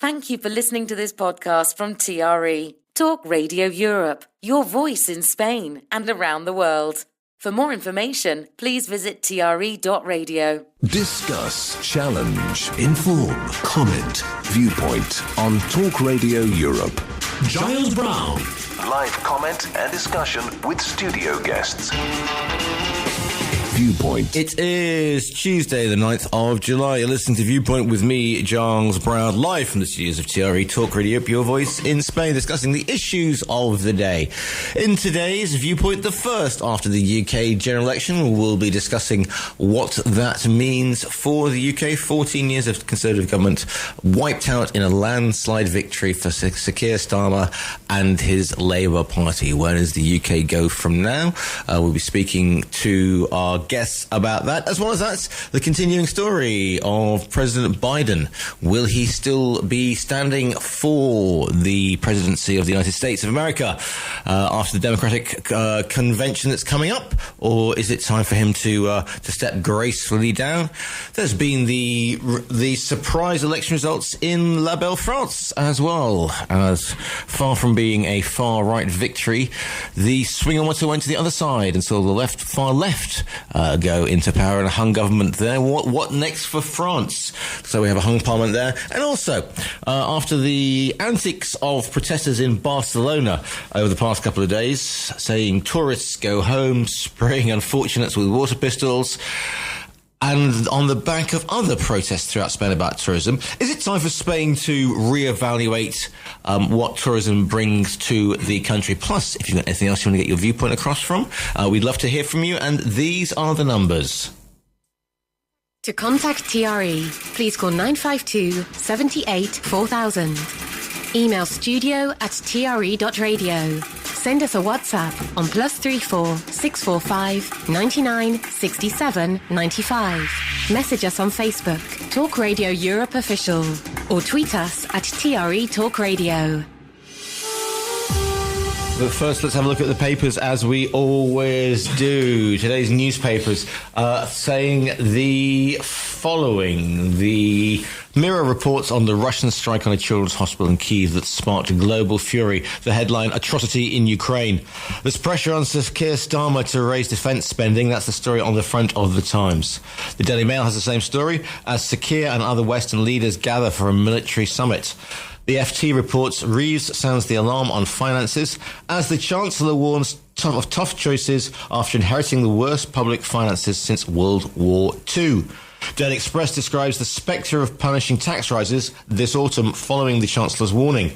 Thank you for listening to this podcast from TRE, Talk Radio Europe, your voice in Spain and around the world. For more information, please visit TRE.radio. Discuss, challenge, inform, comment, viewpoint on Talk Radio Europe. Giles Brown. Live comment and discussion with studio guests. Viewpoint. It is Tuesday, the 9th of July. You're listening to Viewpoint with me, Giles Brown, live from the studios of TRE Talk Radio, your voice in Spain, discussing the issues of the day. In today's Viewpoint, the first after the UK general election, we'll be discussing what that means for the UK. 14 years of Conservative government wiped out in a landslide victory for Sir Keir Starmer and his Labour Party. Where does the UK go from now? We'll be speaking to our guests about that, as well as that's the continuing story of President Biden. Will he still be standing for the presidency of the United States of America after the Democratic convention that's coming up, or is it time for him to step gracefully down? There's been the surprise election results in La Belle France as well, as far from being a far-right victory, the swing and went to the other side and saw the far left go into power and a hung government there. What next for France? So we have a hung parliament there. And also, after the antics of protesters in Barcelona over the past couple of days, saying tourists go home, spraying unfortunates with water pistols, and on the back of other protests throughout Spain about tourism, is it time for Spain to reevaluate what tourism brings to the country? Plus, if you've got anything else you want to get your viewpoint across from, we'd love to hear from you, and these are the numbers. To contact TRE, please call 952 78 4000. Email studio@tre.radio. Send us a WhatsApp on +34 645 99 67 95. Message us on Facebook, Talk Radio Europe Official, or tweet us at TRE Talk Radio. But first, let's have a look at the papers, as we always do. Today's newspapers saying the following. The Mirror reports on the Russian strike on a children's hospital in Kyiv that sparked global fury. The headline, Atrocity in Ukraine. There's pressure on Sir Keir Starmer to raise defence spending. That's the story on the front of the Times. The Daily Mail has the same story, as Sir Keir and other Western leaders gather for a military summit. The FT reports Reeves sounds the alarm on finances as the Chancellor warns of tough choices after inheriting the worst public finances since World War II. Daily Express describes the spectre of punishing tax rises this autumn following the Chancellor's warning.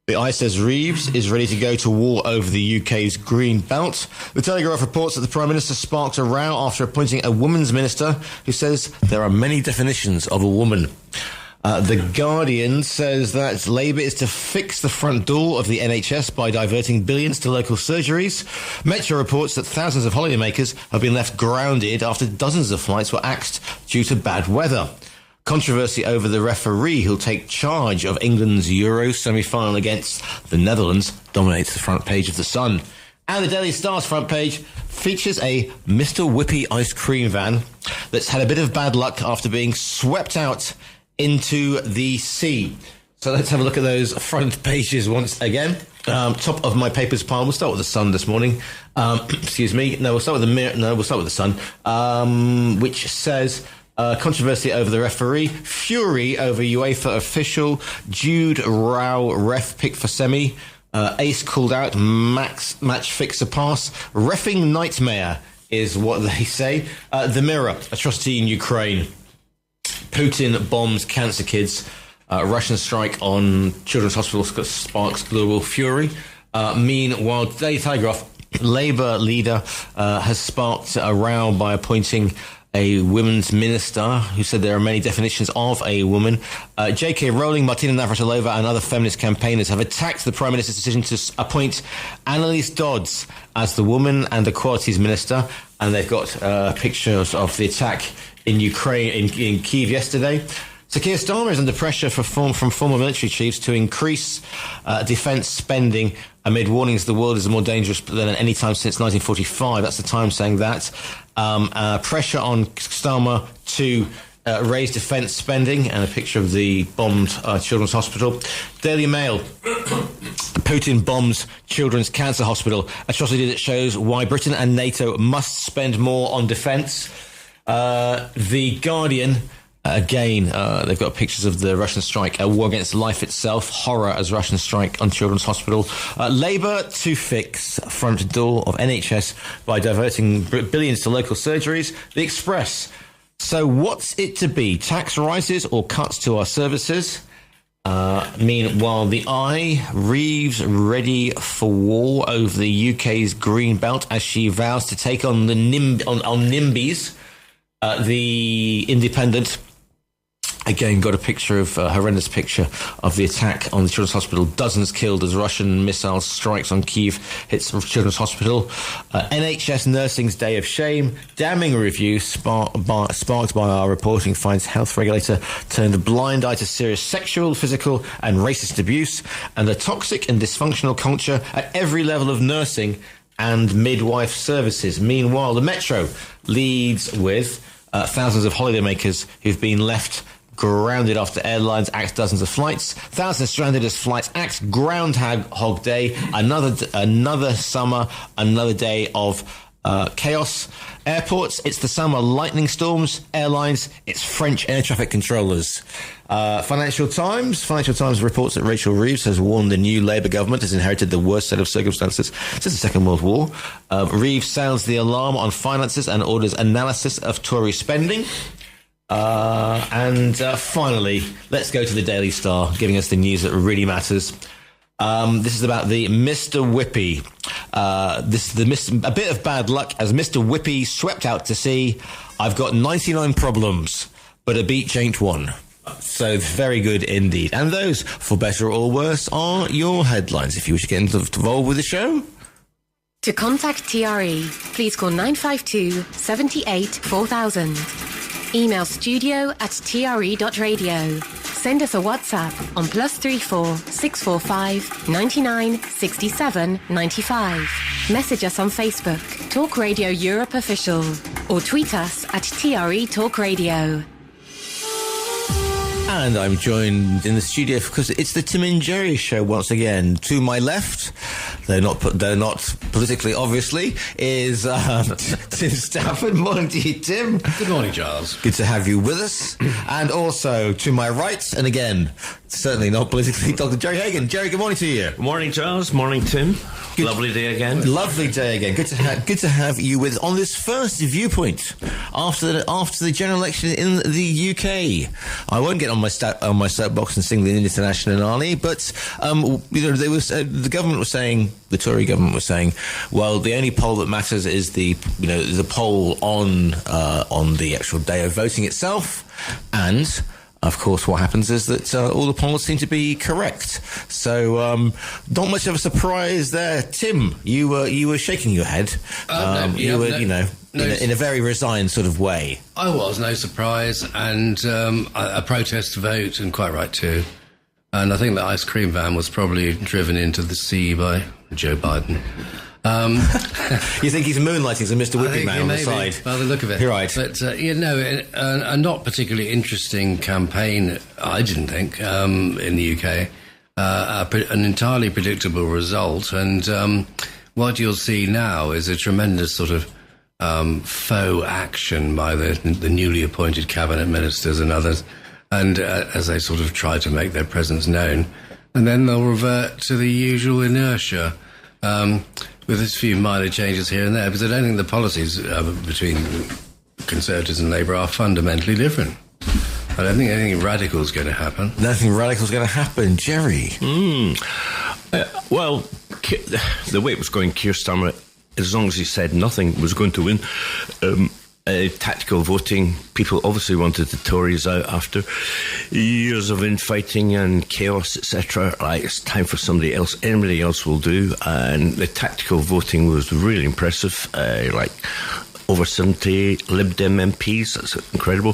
The Eye says Reeves is ready to go to war over the UK's Green Belt. The Telegraph reports that the Prime Minister sparked a row after appointing a women's minister who says there are many definitions of a woman. The Guardian says that Labour is to fix the front door of the NHS by diverting billions to local surgeries. Metro reports that thousands of holidaymakers have been left grounded after dozens of flights were axed due to bad weather. Controversy over the referee who'll take charge of England's Euro semi-final against the Netherlands dominates the front page of The Sun. And the Daily Star's front page features a Mr. Whippy ice cream van that's had a bit of bad luck after being swept out into the sea. So let's have a look at those front pages once again. Top of my papers pile. We'll start with The Sun this morning. Excuse me. No, we'll start with the Mirror. No, we'll start with The Sun, which says controversy over the referee, fury over UEFA official, Jude Rao ref pick for semi, ace called out, match fixer pass, reffing nightmare is what they say. The Mirror, atrocity in Ukraine. Putin bombs cancer kids. Russian strike on children's hospitals sparks global fury. Meanwhile, Daily Telegraph, Labour leader has sparked a row by appointing a women's minister who said there are many definitions of a woman. J.K. Rowling, Martina Navratilova and other feminist campaigners have attacked the Prime Minister's decision to appoint Annalise Dodds as the Women and Equalities Minister, and they've got pictures of the attack in Ukraine, in Kyiv yesterday. Sir Keir Starmer is under pressure from former military chiefs to increase defence spending amid warnings the world is more dangerous than at any time since 1945. That's the Times saying that. Pressure on Starmer to raise defence spending, and a picture of the bombed children's hospital. Daily Mail. Putin bombs Children's Cancer Hospital. Atrocity that shows why Britain and NATO must spend more on defence. The Guardian, again, they've got pictures of the Russian strike, a war against life itself, horror as Russian strike on Children's Hospital. Labour to fix front door of NHS by diverting billions to local surgeries. The Express. So what's it to be? Tax rises or cuts to our services? Meanwhile, the Eye, Reeves ready for war over the UK's green belt as she vows to take on the NIMBYs. The Independent, again, got a picture of horrendous picture of the attack on the Children's Hospital. Dozens killed as Russian missile strikes on Kyiv hits Children's Hospital. NHS Nursing's Day of Shame. Damning review sparked by our reporting finds health regulator turned a blind eye to serious sexual, physical and racist abuse and a toxic and dysfunctional culture at every level of nursing and midwife services. Meanwhile, the Metro leads with thousands of holidaymakers who've been left grounded after airlines axe dozens of flights. Thousands stranded as flights axe Groundhog Day. Another summer, another day of chaos. Airports, it's the summer lightning storms. Airlines, it's French air traffic controllers. Financial Times reports that Rachel Reeves has warned the new Labour government has inherited the worst set of circumstances since the Second World War. Reeves sounds the alarm on finances and orders analysis of Tory spending. And finally, let's go to the Daily Star, giving us the news that really matters. This is about the Mr. Whippy. This is a bit of bad luck as Mr. Whippy swept out to sea. I've got 99 problems, but a beach ain't one. So very good indeed. And those, for better or worse, are your headlines. If you wish to get involved with the show. To contact TRE, please call 952 78 4000. Email studio@tre.radio. Send us a WhatsApp on +34 645 99 67 95. Message us on Facebook, Talk Radio Europe Official, or tweet us at TRE Talk Radio. And I'm joined in the studio because it's the Tim and Jerry show once again. To my left, they're not politically, obviously, is Tim Stafford. Morning to you, Tim. Good morning, Giles. Good to have you with us. And also to my right, and again, certainly not politically, Dr. Jerry Hagan. Jerry, good morning to you. Good morning, Giles. Morning, Tim. Good. Lovely day again. Lovely day again. Good to have you with on this first Viewpoint after the general election in the UK. I won't get on my soapbox and sing the International Army, but the government was saying, the Tory government was saying, well, the only poll that matters is the poll on the actual day of voting itself, and of course, what happens is that all the polls seem to be correct. So, not much of a surprise there, Tim. You were shaking your head. In a very resigned sort of way. I was, no surprise, and a protest vote, and quite right too. And I think the ice cream van was probably driven into the sea by Joe Biden. You think he's moonlighting as a Mr. Whippy man on the side? By the look of it. You're right. But, a not particularly interesting campaign, I didn't think, in the UK. An entirely predictable result. And what you'll see now is a tremendous sort of faux action by the newly appointed cabinet ministers and others, and as they sort of try to make their presence known. And then they'll revert to the usual inertia. With a few minor changes here and there, because I don't think the policies between Conservatives and Labour are fundamentally different. I don't think anything radical is going to happen. Nothing radical is going to happen, Jerry. Well, the way it was going, Keir Starmer, as long as he said nothing, was going to win. Tactical voting, people obviously wanted the Tories out after years of infighting and chaos, etc. Like, it's time for somebody else. Anybody else will do. And the tactical voting was really impressive. Like over 70 Lib Dem MPs. That's incredible.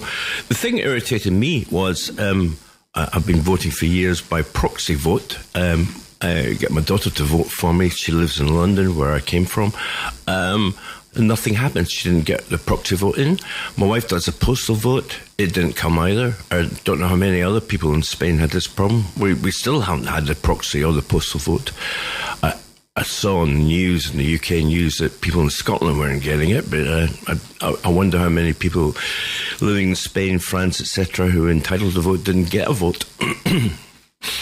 The thing that irritated me was I've been voting for years by proxy vote. I get my daughter to vote for me. She lives in London, where I came from. and nothing happened. She didn't get the proxy vote in. My wife does a postal vote. It didn't come either. I don't know how many other people in Spain had this problem. We still haven't had the proxy or the postal vote. I saw on the news, in the UK news, that people in Scotland weren't getting it, but I wonder how many people living in Spain, France, etc., who were entitled to vote didn't get a vote.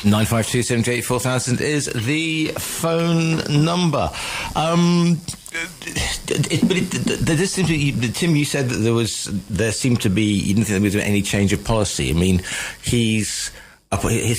952 728 4000 is the phone number. Tim, you said that there seemed to be, you didn't think there was any change of policy. I mean, his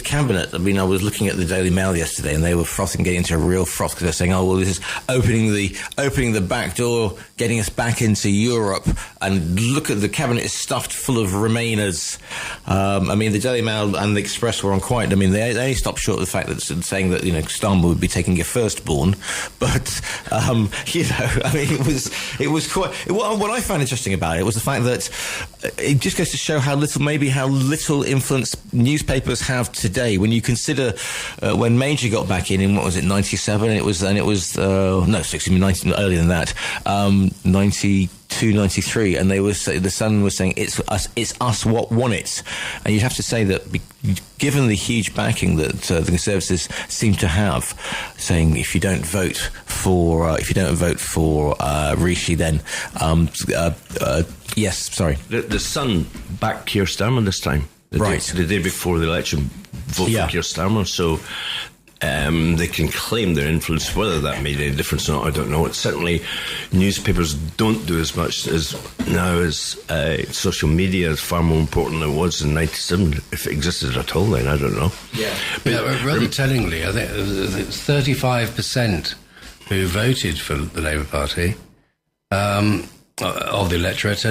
cabinet, I was looking at the Daily Mail yesterday and they were frothing, getting into a real froth because they're saying, oh, well, this is opening the back door, getting us back into Europe, and look at the cabinet is stuffed full of Remainers. The Daily Mail and the Express were on quiet. They only stopped short of the fact that saying that, Starmer would be taking your firstborn. But, it was quite, what I found interesting about it was the fact that it just goes to show how little influence newspapers have today. When you consider when Major got back in what was it, 97? Earlier than that, 92, 93, and the Sun was saying it's us what won it, and you'd have to say that given the huge backing that the Conservatives seem to have, saying if you don't vote for Rishi, then yes, sorry, the Sun backed Keir Starmer this time. The day before the election, vote for Keir Starmer. So they can claim their influence. Whether that made any difference or not, I don't know. It's certainly newspapers don't do as much as now as social media is far more important than it was in 97, if it existed at all then. I don't know. Rather tellingly, I think it's 35% who voted for the Labour Party of the electorate,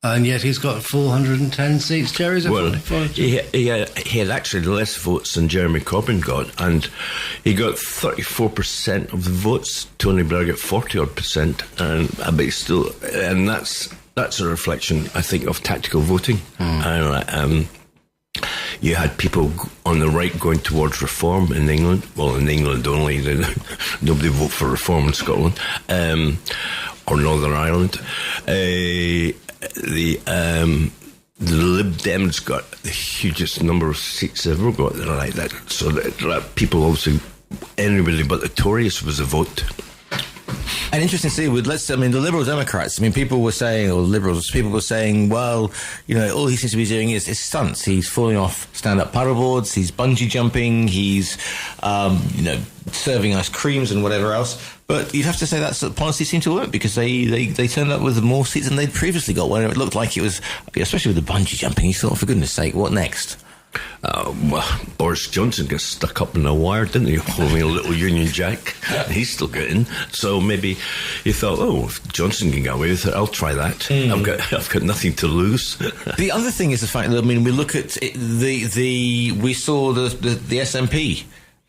and yet he's got 410 seats. Jerry's he had actually less votes than Jeremy Corbyn got, and he got 34% of the votes. Tony Blair got 40-odd%, but he's still, and that's a reflection, I think, of tactical voting. You had people on the right going towards reform in England. Well, in England only. Nobody vote for reform in Scotland or Northern Ireland. The Lib Dems got the hugest number of seats they've ever got like that. So that people obviously, anybody but the Tories was a vote. And interesting to see the Liberal Democrats, people were saying, well, all he seems to be doing is stunts. He's falling off stand-up paddleboards, he's bungee jumping, he's, serving ice creams and whatever else. But you'd have to say that policy seemed to work because they turned up with more seats than they'd previously got, when it looked like it was, especially with the bungee jumping, you thought, for goodness sake, what next? Boris Johnson got stuck up in a wire, didn't he, holding a little Union Jack? He's still getting. So maybe he thought, if Johnson can get away with it, I'll try that. I've got nothing to lose. The other thing is the fact that we look at we saw the SNP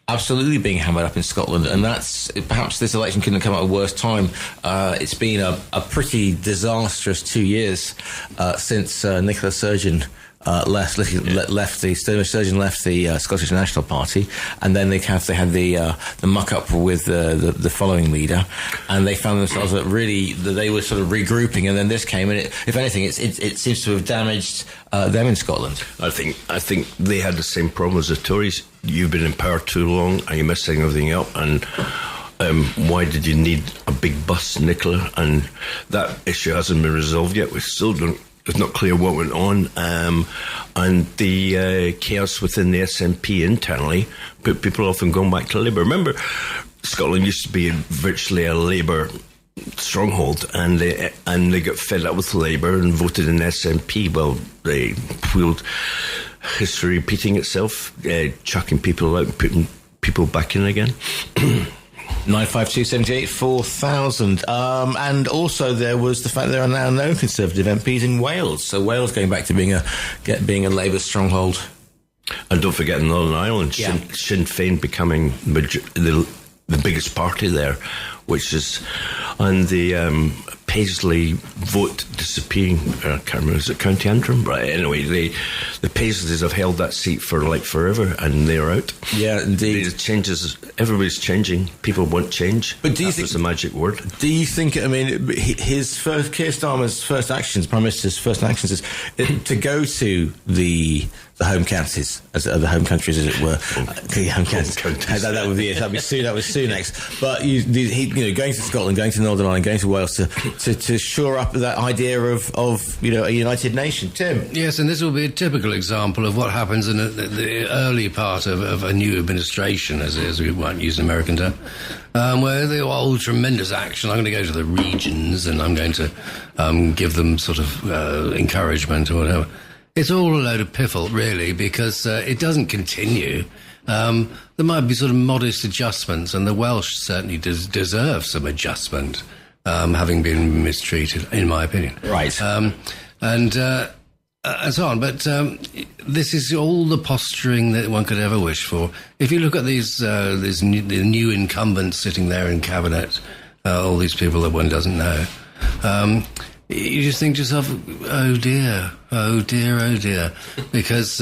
absolutely being hammered up in Scotland, and that's perhaps this election couldn't have come at a worse time. It's been a pretty disastrous 2 years since Nicola Sturgeon left the Scottish National Party, and then they had the muck up with the following leader, and they found themselves that they were sort of regrouping, and then this came, and if anything, it seems to have damaged them in Scotland. I think they had the same problem as the Tories. You've been in power too long, and you're messing everything up, and why did you need a big bus, Nicola? And that issue hasn't been resolved yet. We still don't. It's not clear what went on, and the chaos within the SNP internally put people off and going back to Labour. Remember, Scotland used to be virtually a Labour stronghold, and they got fed up with Labour and voted in SNP. Well, they wheeled history repeating itself, chucking people out and putting people back in again. 952 78 4000. And also there was the fact there are now no Conservative MPs in Wales. So Wales going back to being a Labour stronghold. And don't forget Northern Ireland, Sinn Féin becoming the biggest party there, which is, and the Paisley vote disappearing. I can't remember, is it County Antrim? Right, anyway, the Paisleys have held that seat for like forever, and they're out. Yeah, indeed. It changes, everybody's changing. People want change. But do you that was the magic word. Do you think, I mean, his first, Keir Starmer's first actions, Prime Minister's first actions is to go to the home counties, the home countries, as it were. Home counties. That would be it. That was Sunak's. But going to Scotland, going to Northern Ireland, going to Wales to shore up that idea of a united nation. Tim. Yes, and this will be a typical example of what happens in the early part of a new administration, as we might use an American term, where they all tremendous action. I'm going to go to the regions and I'm going to give them sort of encouragement or whatever. It's all a load of piffle, really, because it doesn't continue. There might be sort of modest adjustments, and the Welsh certainly deserve some adjustment, having been mistreated, in my opinion. Right. And so on. But this is all the posturing that one could ever wish for. If you look at the new incumbents sitting there in cabinet, all these people that one doesn't know, you just think to yourself, oh dear, because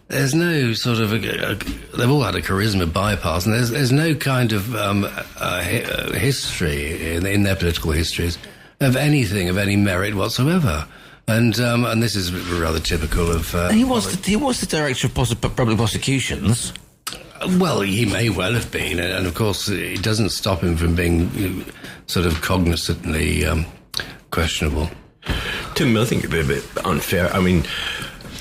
there's no sort of they've all had a charisma bypass, and there's no kind of history in their political histories of anything of any merit whatsoever. And this is rather typical of. He was the director of public prosecutions. Well, he may well have been, and of course, it doesn't stop him from being sort of cognizantly questionable. Tim, I think it'd be a bit unfair. I mean,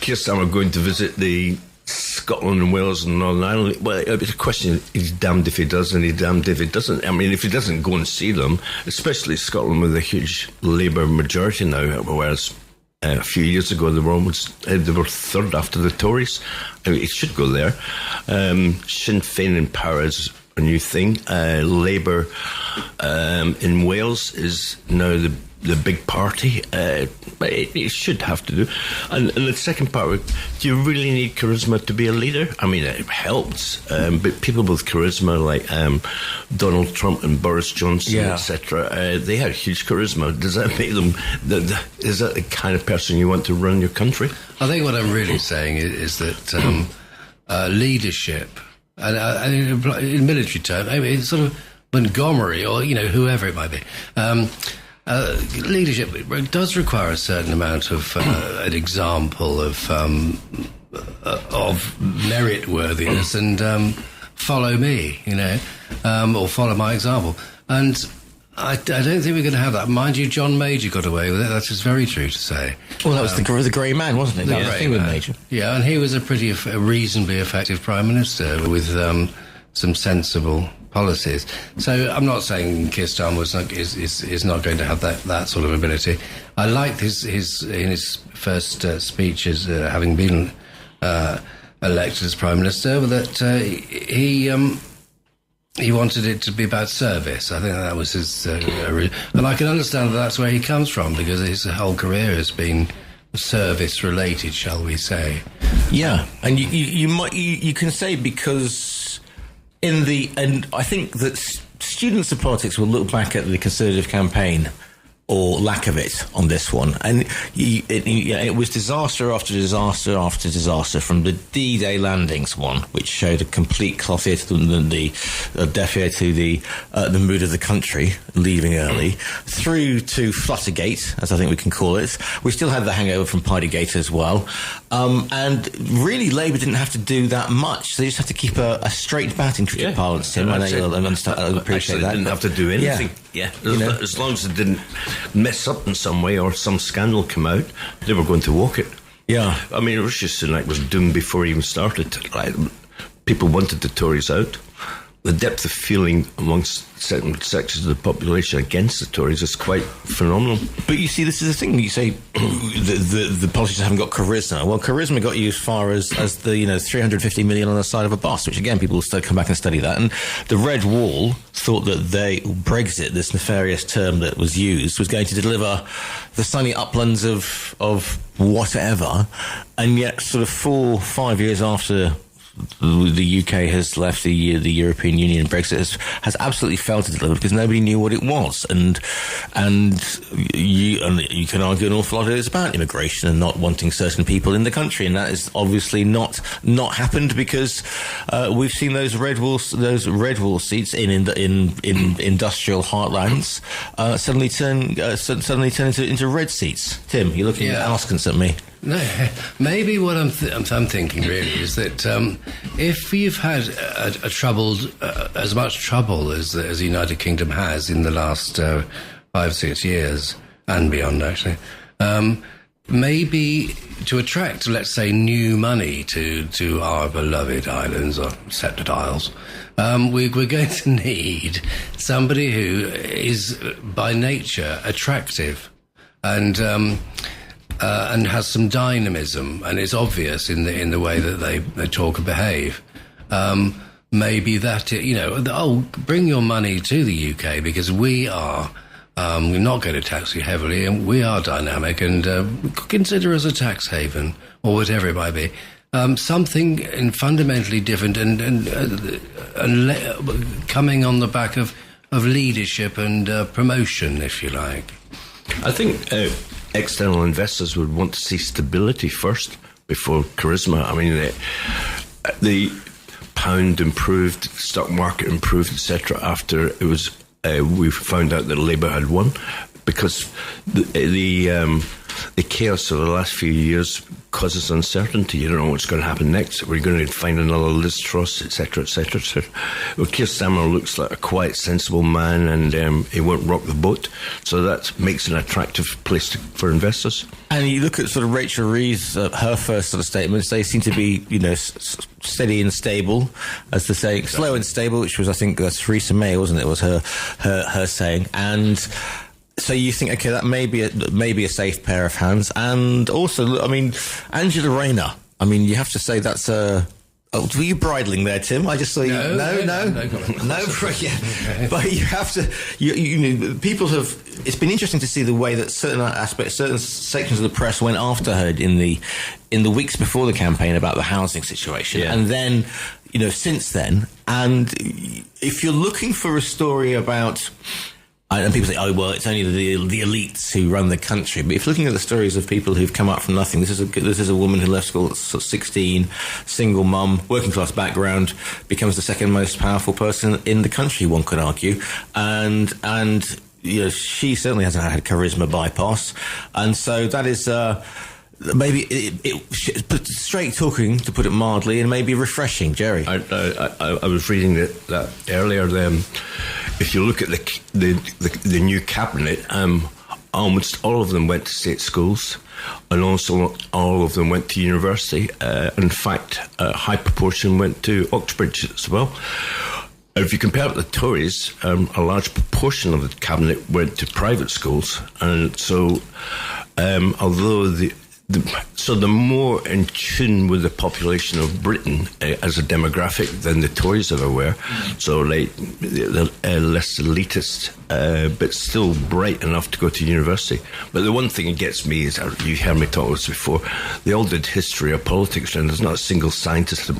Keir Starmer going to visit the Scotland and Wales and Northern Ireland. Well, it'll be a question. He's damned if he does, and he's damned if he doesn't. I mean, if he doesn't go and see them, especially Scotland with a huge Labour majority now, whereas a few years ago they were third after the Tories. I mean, he should go there. Sinn Féin in power is a new thing. Labour in Wales is now the big party, but it should have to do. And the second part, do you really need charisma to be a leader? I mean, it helps, but people with charisma like Donald Trump and Boris Johnson, etc., they had huge charisma. Does that make them? Is that the kind of person you want to run your country? I think what I'm really saying is that leadership, and in military terms, I mean, it's sort of Montgomery or whoever it might be. Leadership does require a certain amount of an example of merit worthiness and follow me, or follow my example. And I don't think we're going to have that. Mind you, John Major got away with it. That is very true to say. Well, that was the Grey Man, wasn't it? That was the thing with Major. Yeah, and he was a reasonably effective Prime Minister with some sensible policies. So I'm not saying Keir Starmer is not going to have that sort of ability. I liked in his first speeches, having been elected as Prime Minister, that he wanted it to be about service. I think that was his, and I can understand that's where he comes from, because his whole career has been service related, shall we say? Yeah, and you can say because. And I think that students of politics will look back at the Conservative campaign, or lack of it, on this one. And it was disaster after disaster after disaster, from the D-Day landings one, which showed a complete cloth ear to the deaf ear to the mood of the country, leaving early, through to Fluttergate, as I think we can call it. We still had the hangover from Partygate as well. And really, Labour didn't have to do that much. They just had to keep a straight bat in cricket parlance, Tim. I appreciate that. They didn't have to do anything. Yeah. As long as it didn't mess up in some way or some scandal come out, they were going to walk it. Yeah. I mean, Rishi Sunak was doomed before he even started. Right? People wanted the Tories out. The depth of feeling amongst certain sections of the population against the Tories is quite phenomenal. But you see, this is the thing. You say the politicians haven't got charisma. Well, charisma got you as far as the 350 million on the side of a bus, which again people will come back and study that. And the Red Wall thought that Brexit, this nefarious term that was used, was going to deliver the sunny uplands of whatever, and yet sort of 4-5 years after the UK has left the European Union and Brexit has absolutely felt it a little because nobody knew what it was, and you can argue an awful lot of it is about immigration and not wanting certain people in the country, and that is obviously not happened because we've seen those red wall seats in industrial heartlands suddenly turn into red seats. Tim, you're looking askance at me. No, maybe what I'm thinking really is that if you've had as much trouble as the United Kingdom has in the last 5-6 years and beyond, actually, maybe to attract, let's say, new money to our beloved islands or sceptred isles, we're going to need somebody who is by nature attractive and has some dynamism, and it's obvious in the way that they talk and behave. Maybe that bring your money to the UK because we are we're not going to tax you heavily, and we are dynamic, and consider us a tax haven or whatever it might be. Something fundamentally different and coming on the back of leadership and promotion, if you like. I think external investors would want to see stability first before charisma. I mean, the pound improved, stock market improved, etc. After it was, we found out that Labour had won, because the chaos of the last few years causes uncertainty. You don't know what's going to happen next. We're going to find another Liz Truss, etc., etc., etc. Well, Keir Starmer looks like a quiet, sensible man, and he won't rock the boat. So that makes an attractive place for investors. And you look at sort of Rachel Reeves, her first sort of statements, they seem to be, steady and stable, as the saying, slow and stable, which was, I think, that's Theresa May, wasn't it? Was her saying. And so you think, okay, that may be a safe pair of hands. And also, I mean, Angela Rayner, I mean, you have to say that's a... Oh, were you bridling there, Tim? I just saw you... No. Yeah. But you have to... people have... It's been interesting to see the way that certain aspects, certain sections of the press went after her in the weeks before the campaign about the housing situation. Yeah. And then, since then, and if you're looking for a story about... And people say, oh, well, it's only the elites who run the country. But if looking at the stories of people who've come up from nothing, this is a woman who left school at 16, single mum, working class background, becomes the second most powerful person in the country, one could argue. And she certainly hasn't had charisma bypass. And so that is... maybe it straight talking, to put it mildly, and maybe refreshing. Jerry, I was reading that earlier. If you look at the new cabinet, almost all of them went to state schools, and also all of them went to university. In fact, a high proportion went to Oxbridge as well. If you compare it with the Tories, a large proportion of the cabinet went to private schools, and so although they're more in tune with the population of Britain as a demographic than the Tories ever were. So they're less elitist, but still bright enough to go to university. But the one thing that gets me is, you heard me talk about this before, they all did history or politics, and there's not a single scientist or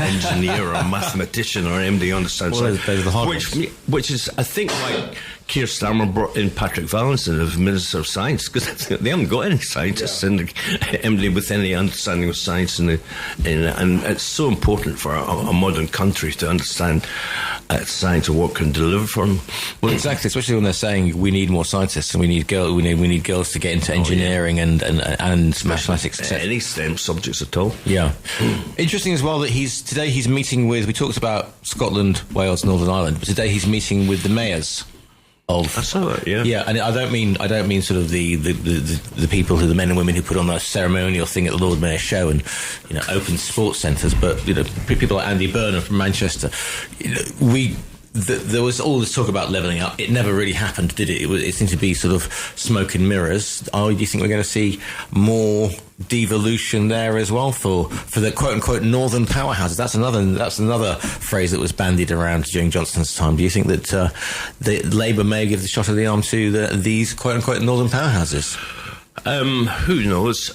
engineer or mathematician or MD who understands that. Which is, I think, why Keir Starmer brought in Patrick Valentin as Minister of Science, because they haven't got any scientists in the MD with any understanding of science, and it's so important for a modern country to understand science and what can deliver for them. Well, exactly, especially when they're saying we need more scientists and we need girls to get into engineering and mathematics, etc. Any STEM subjects at all. Yeah. Interesting as well that today he's meeting with. We talked about Scotland, Wales, Northern Ireland, but today he's meeting with the mayors of... I saw that, yeah. Yeah, and I don't mean sort of the people the men and women who put on a ceremonial thing at the Lord Mayor's show and open sports centres, but people like Andy Burnham from Manchester. There was all this talk about levelling up. It never really happened, did it? It seemed to be sort of smoke and mirrors. Do you think we're going to see more devolution there as well for the quote-unquote northern powerhouses? That's another phrase that was bandied around during Johnson's time. Do you think that the Labour may give the shot of the arm to these quote-unquote northern powerhouses? Who knows?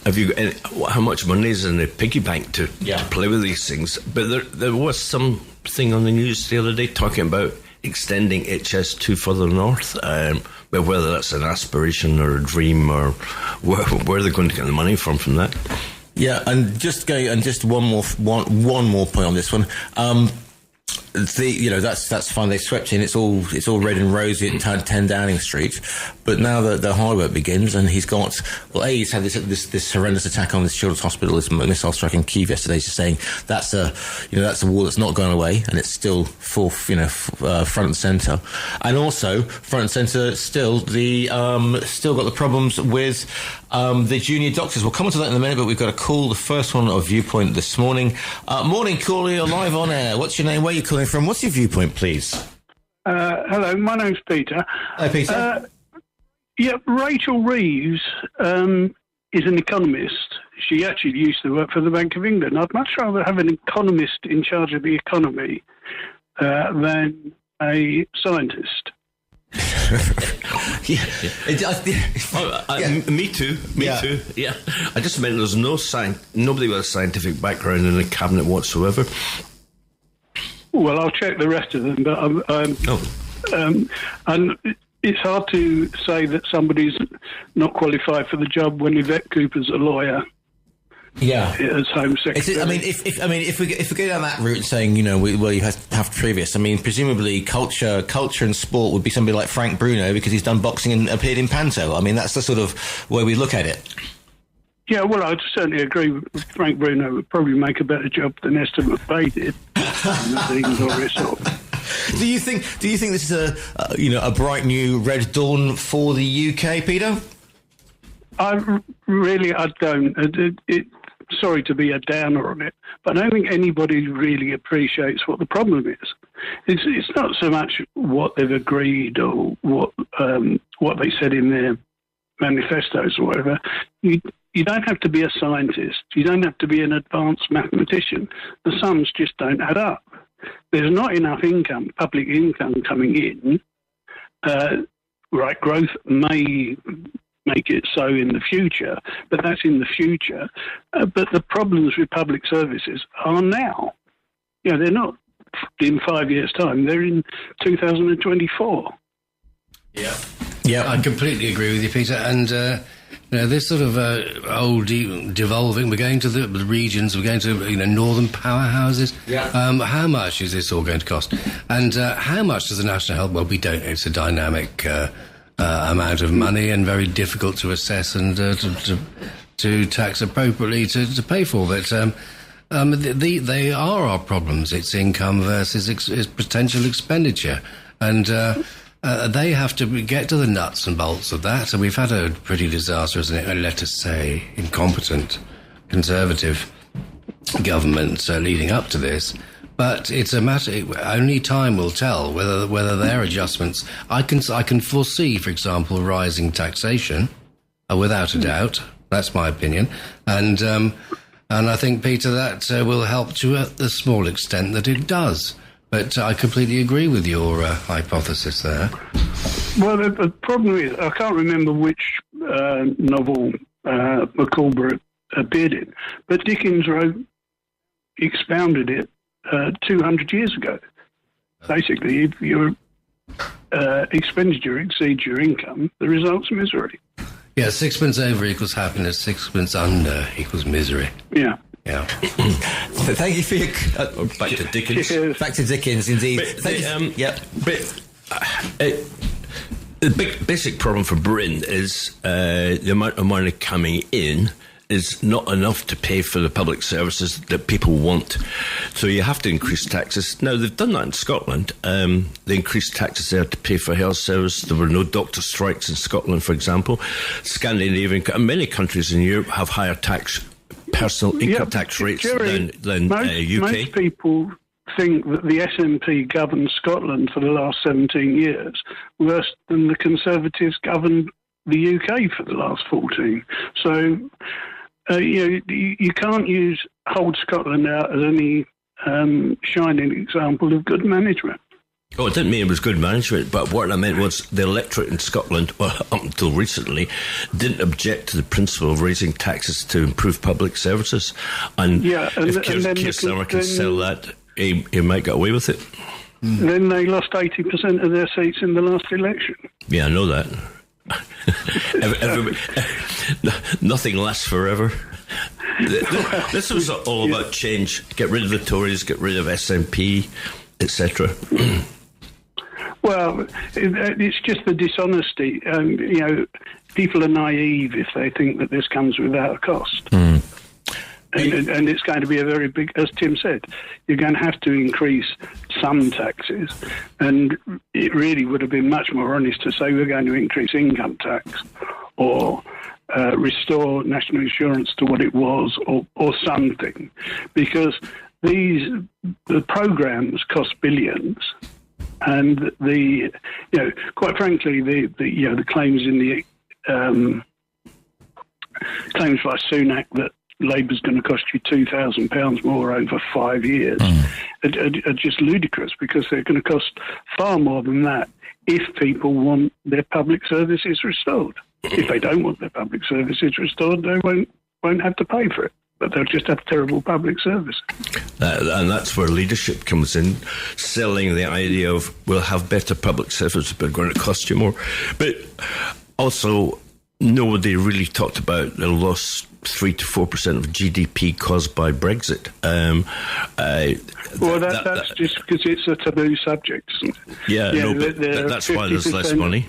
Have you got how much money is in the piggy bank to play with these things? But there was something on the news the other day talking about extending HS2 further north. But whether that's an aspiration or a dream, or where they're going to get the money from that. Yeah, and just one more point on this one. That's fine. They swept in. It's all red and rosy at 10 Downing Street. But now the hard work begins, and he's got he's had this horrendous attack on this children's hospital, this missile strike in Kyiv yesterday. He's just saying that's a war that's not going away, and it's still front and centre. And also front and centre still got the problems with the junior doctors. We'll come on to that in a minute, but we've got a call, the first one of Viewpoint this morning. Morning, caller, you're live on air. What's your name? Where are you calling from? What's your viewpoint, please? Hello, my name's Peter. Hi, Peter. Rachel Reeves is an economist. She actually used to work for the Bank of England. I'd much rather have an economist in charge of the economy than a scientist. Me too. Yeah, I just meant there's nobody with a scientific background in the cabinet whatsoever. Well, I'll check the rest of them, but and it's hard to say that somebody's not qualified for the job when Yvette Cooper's a lawyer. Yeah, as Home Secretary. If we go down that route and saying, you have previous. Presumably culture and sport would be somebody like Frank Bruno, because he's done boxing and appeared in Panto. That's the sort of way we look at it. Yeah, well, I'd certainly agree with Frank Bruno would probably make a better job than Esther McVeigh did. Do you think this is a bright new red dawn for the UK, Peter? I don't. Sorry to be a downer on it, but I don't think anybody really appreciates what the problem is. It's not so much what they've agreed or what they said in their manifestos or whatever. You don't have to be a scientist. You don't have to be an advanced mathematician. The sums just don't add up. There's not enough public income coming in. Growth may make it so in the future, but that's in the future. But the problems with public services are now. They're not in 5 years' time. They're in 2024. Yeah, I completely agree with you, Peter. And this sort of old devolving. We're going to the regions. We're going to northern powerhouses. Yeah. How much is this all going to cost? And how much does the national health? Well, we don't know. It's a dynamic amount of money and very difficult to assess and to tax appropriately to pay for. But they are our problems. It's income versus potential expenditure, and they have to get to the nuts and bolts of that. And we've had a pretty disastrous, let us say, incompetent Conservative government leading up to this. But it's a matter. Only time will tell whether their adjustments. I can foresee, for example, rising taxation, without a doubt. That's my opinion, and I think, Peter, that will help to a small extent that it does. But I completely agree with your hypothesis there. Well, the problem is I can't remember which novel Macaulay appeared in, but Dickens expounded it 200 years ago. Basically, if your expenditure exceeds your income, the result's misery. Yeah, sixpence over equals happiness, sixpence under equals misery. Yeah. Yeah. Thank you for your... back to Dickens. Back to Dickens, indeed. The basic problem for Britain is the amount of money coming in is not enough to pay for the public services that people want. So you have to increase taxes. Now, they've done that in Scotland. They increased taxes there to pay for health service. There were no doctor strikes in Scotland, for example. Scandinavian, many countries in Europe have higher personal income tax rates than UK. Most people think that the SNP governed Scotland for the last 17 years worse than the Conservatives governed the UK for the last 14. So, you can't hold Scotland out as any shining example of good management. Oh, it didn't mean it was good management, but what I meant was the electorate in Scotland, well, up until recently, didn't object to the principle of raising taxes to improve public services. And if Keir Starmer can sell that, he might get away with it. Then they lost 80% of their seats in the last election. Yeah, I know that. Nothing lasts forever. This was all about change. Get rid of the Tories, get rid of SNP, etc. Well, it's just the dishonesty. People are naive if they think that this comes without a cost. And it's going to be a very big, as Tim said, you're going to have to increase some taxes. And it really would have been much more honest to say we're going to increase income tax or restore national insurance to what it was or something. Because the programs cost billions. And quite frankly, the claims in the claims by Sunak that Labour's going to cost you £2,000 more over 5 years are just ludicrous, because they're going to cost far more than that if people want their public services restored. If they don't want their public services restored, they won't have to pay for it. But they'll just have terrible public service. And that's where leadership comes in, selling the idea of we'll have better public service, but it's going to cost you more. But also, nobody really talked about the lost 3 to 4% of GDP caused by Brexit. That's just because it's a taboo subject, isn't it? But that's why there's less money.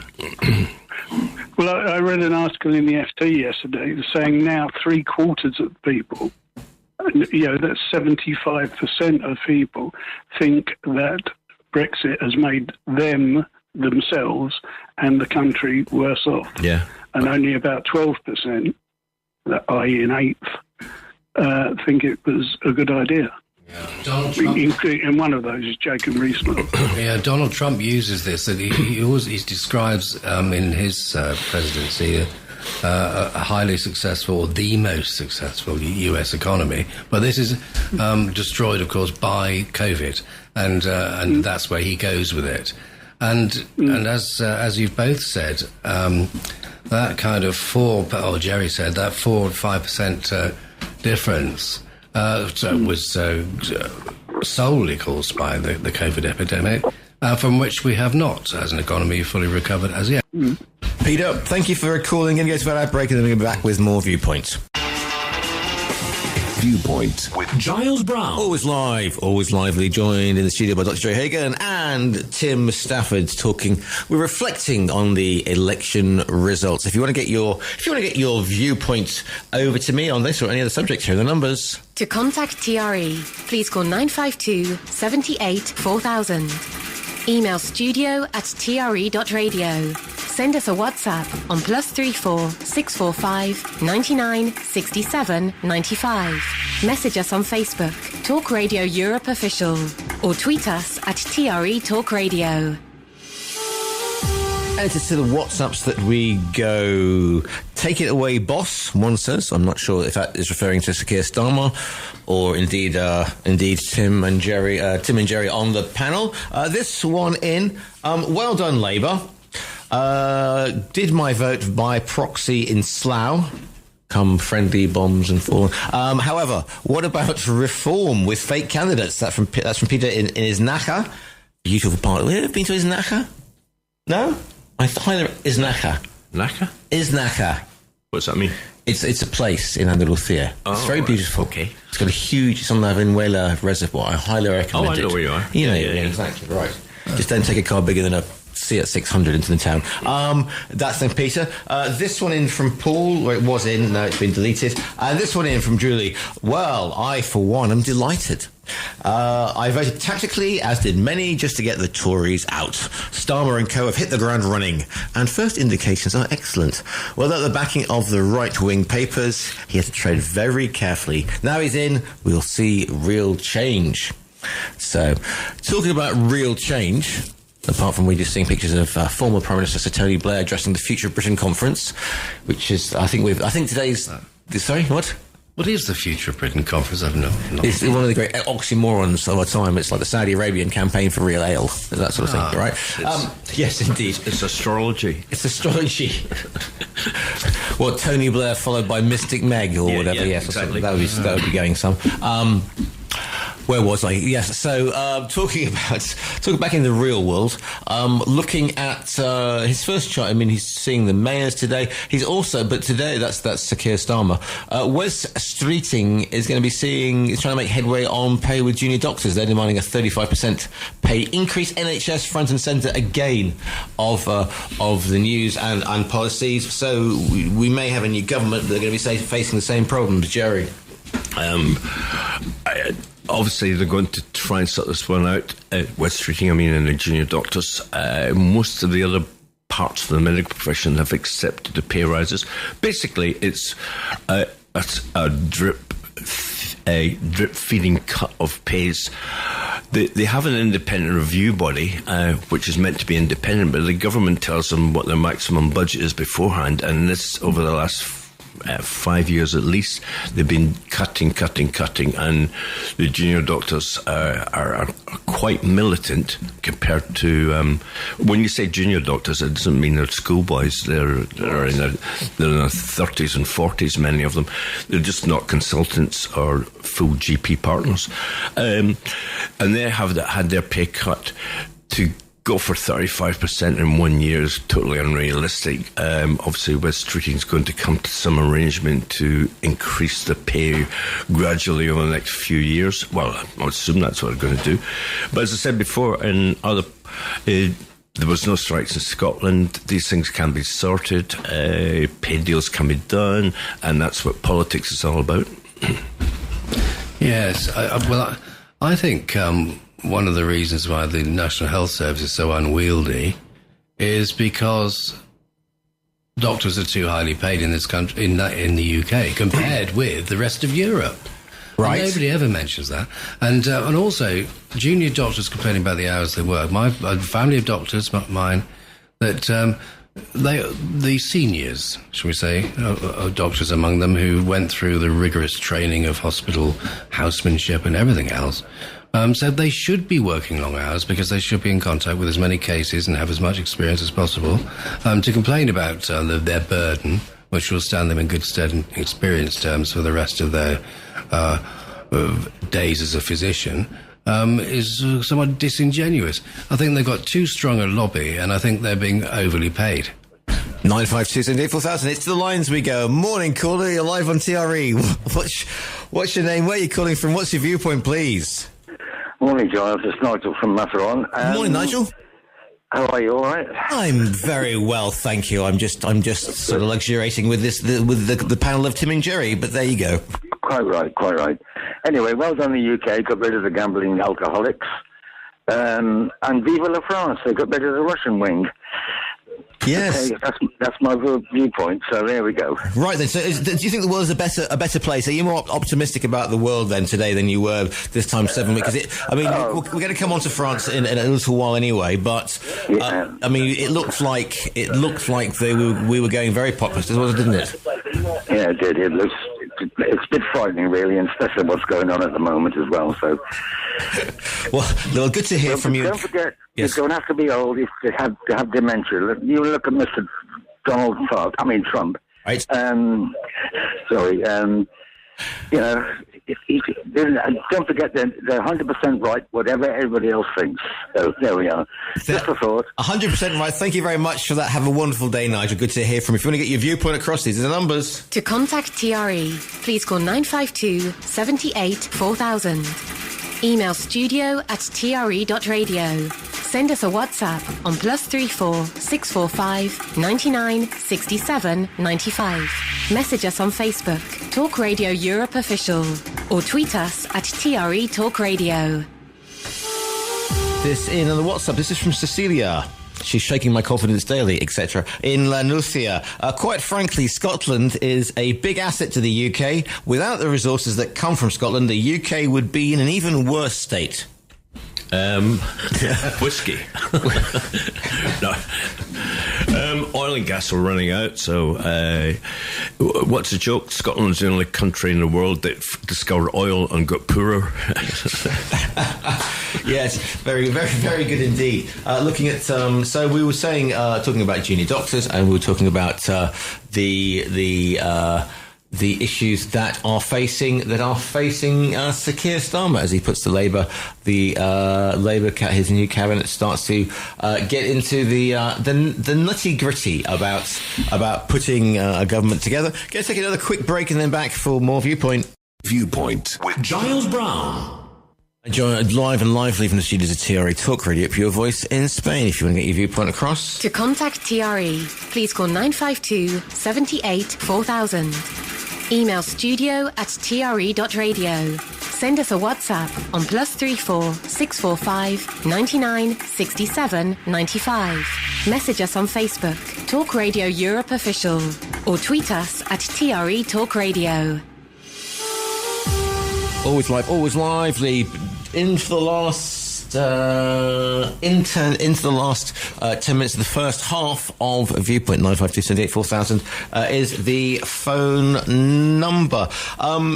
Well, I read an article in the FT yesterday saying now 3/4 of people, that's 75% of people, think that Brexit has made themselves and the country worse off. Yeah. And only about 12%, i.e. an eighth, think it was a good idea. Yeah. Donald Trump, and one of those is Jacob Rees-Mogg. Yeah, Donald Trump uses this, that he always describes in his presidency a highly successful, or the most successful US economy. But this is destroyed, of course, by COVID, and that's where he goes with it. And as you've both said, that kind of Jerry said that 4 or 5% difference was solely caused by the COVID epidemic, from which we have not, as an economy, fully recovered as yet. Peter, thank you for calling in. Go to that break and then we'll be back with more Viewpoint. Viewpoint with Giles Brown. Always live, always lively, joined in the studio by Dr. Joe Hagan and Tim Stafford we're reflecting on the election results. If you want to get your viewpoint over to me on this or any other subject, here are the numbers. To contact TRE, please call 952 78 4000. Email studio@tre.radio. Send us a WhatsApp on +34 645 99 67 95. Message us on Facebook, Talk Radio Europe Official, or tweet us at TRE Talk Radio. And it's to the WhatsApps that we go. Take it away, boss, one says. I'm not sure if that is referring to Sir Keir Starmer or indeed Tim and Jerry on the panel. This one in, well done, Labour. Did my vote by proxy in Slough. Come friendly bombs and fallen. However, what about reform with fake candidates? That's from Peter in Isnacha. Beautiful part. Have you ever been to Isnacha? No? I highly Isnacha. Naka? Isnacha. What's that mean? It's a place in Andalusia. It's very beautiful. Okay. It's got a huge, it's on the Venezuela reservoir. I highly recommend it. I know where you are. Yeah, exactly, right. Just don't take a car bigger than a Seat 600 into the town. That's then Peter. This one in from Paul, or it was in, now it's been deleted. This one in from Julie. Well, I, for one, am delighted. I voted tactically, as did many, just to get the Tories out. Starmer and co have hit the ground running, and first indications are excellent. Without the backing of the right-wing papers, he had to tread very carefully. Now he's in, we'll see real change. So, talking about real change, apart from we just seeing pictures of former Prime Minister Sir Tony Blair addressing the Future of Britain conference, which is, I think today's... Sorry, what? What is the Future of Britain conference? I've not. It's one of the great oxymorons of our time. It's like the Saudi Arabian campaign for real ale, that sort of thing, right? Yes, indeed. It's astrology. It's astrology. What, Tony Blair followed by Mystic Meg or whatever? Yeah, yes, exactly. That would be going some. Where was I? Yes. So, talking back in the real world, looking at his first chart. I mean, he's seeing the mayors today. He's also, but today that's Sir Keir Starmer. Wes Streeting is going to be he's trying to make headway on pay with junior doctors. They're demanding a 35% pay increase. NHS front and centre again of the news and policies. So we may have a new government that are going to be facing the same problems, Jerry. Obviously, they're going to try and sort this one out. West Streeting, and the junior doctors. Most of the other parts of the medical profession have accepted the pay rises. Basically, it's a drip feeding cut of pays. They have an independent review body, which is meant to be independent, but the government tells them what their maximum budget is beforehand, and this, over the last 5 years at least, they've been cutting, and the junior doctors are quite militant compared to. When you say junior doctors, it doesn't mean they're schoolboys. They're in their 30s and 40s. Many of them, they're just not consultants or full GP partners, and they have had their pay cut. To go for 35% in 1 year is totally unrealistic. Obviously, West Streeting's going to come to some arrangement to increase the pay gradually over the next few years. Well, I would assume that's what they're going to do. But as I said before, there was no strikes in Scotland. These things can be sorted. Pay deals can be done, and that's what politics is all about. Yes. I think one of the reasons why the National Health Service is so unwieldy is because doctors are too highly paid in this country, in the UK, compared with the rest of Europe. Right. And nobody ever mentions that. And also, junior doctors complaining about the hours they work. My family of doctors, mine, that the seniors, shall we say, doctors among them who went through the rigorous training of hospital housemanship and everything else, said they should be working long hours because they should be in contact with as many cases and have as much experience as possible. To complain about their burden, which will stand them in good stead in experience terms for the rest of their days as a physician, is somewhat disingenuous. I think they've got too strong a lobby, and I think they're being overly paid. 952-784-1000. It's to the lines we go. Morning, caller. You're live on TRE. What's your name? Where are you calling from? What's your viewpoint, please? Morning, Giles. It's Nigel from Matheron. Morning, Nigel. How are you? All right? I'm very well, thank you. I'm just sort of luxuriating with the panel of Tim and Jerry. But there you go. Quite right. Anyway, well done, the UK. Got rid of the gambling alcoholics. And Viva la France. They got rid of the Russian wing. Yes, okay, that's my viewpoint. So there we go. Right then. So, do you think the world is a better place? Are you more optimistic about the world then today than you were this time 7 weeks? We're going to come on to France in a little while anyway. But it looked like we were going very populist as well, didn't it? Yeah, it did. It's a bit frightening, really, and especially what's going on at the moment as well. So, well, good to hear from you. Don't forget, yes. You don't have to be old if you have dementia. You look at Mr. Trump. Right. Don't forget they're 100% right, whatever everybody else thinks. So there we are. Just a thought. 100% right. Thank you very much for that. Have a wonderful day, Nigel. Good to hear from you. If you want to get your viewpoint across, these are the numbers. To contact TRE, please call 952 78 4000. Email studio@tre.radio. Send us a WhatsApp on +34 645 99 67 95. Message us on Facebook, Talk Radio Europe Official, or tweet us at TRE Talk Radio. This in on the WhatsApp. This is from Cecilia. She's shaking my confidence daily, etc. In Lanuthia. Quite frankly, Scotland is a big asset to the UK. Without the resources that come from Scotland, the UK would be in an even worse state. Whiskey. No. oil and gas are running out, so what's the joke? Scotland's the only country in the world that discovered oil and got poorer. Yes, very, very, very good indeed. Looking at, so we were saying, talking about junior doctors, and we were talking about the issues that are facing Sir Keir Starmer as he puts his new cabinet starts to get into the nitty gritty about putting a government together. Going to take another quick break and then back for more Viewpoint. Viewpoint with Giles Brown. Joined live and lively from the studios of TRE Talk Radio, Pure Voice in Spain. If you want to get your viewpoint across. To contact TRE, please call 952 78 4000. Email studio@tre.radio. Send us a WhatsApp on +34 645 99 67 95. Message us on Facebook, Talk Radio Europe Official, or tweet us at TRE Talk Radio. Always live, always lively. Into the last 10 minutes of the first half of Viewpoint. 952-78-4000 is the phone number.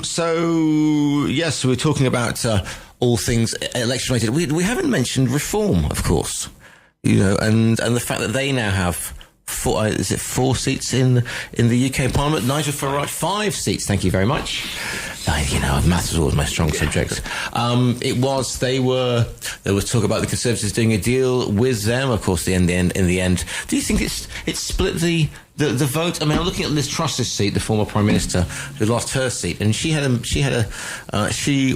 So yes, we're talking about all things election related. We haven't mentioned reform, of course, and the fact that they now have four seats in the UK Parliament. Nigel Farage, 5 seats. Thank you very much. Maths was always my strong subject. There was talk about the Conservatives doing a deal with them. Of course, in the end, do you think it's split the vote? I mean, I'm looking at Liz Truss's seat, the former Prime Minister, who lost her seat, and she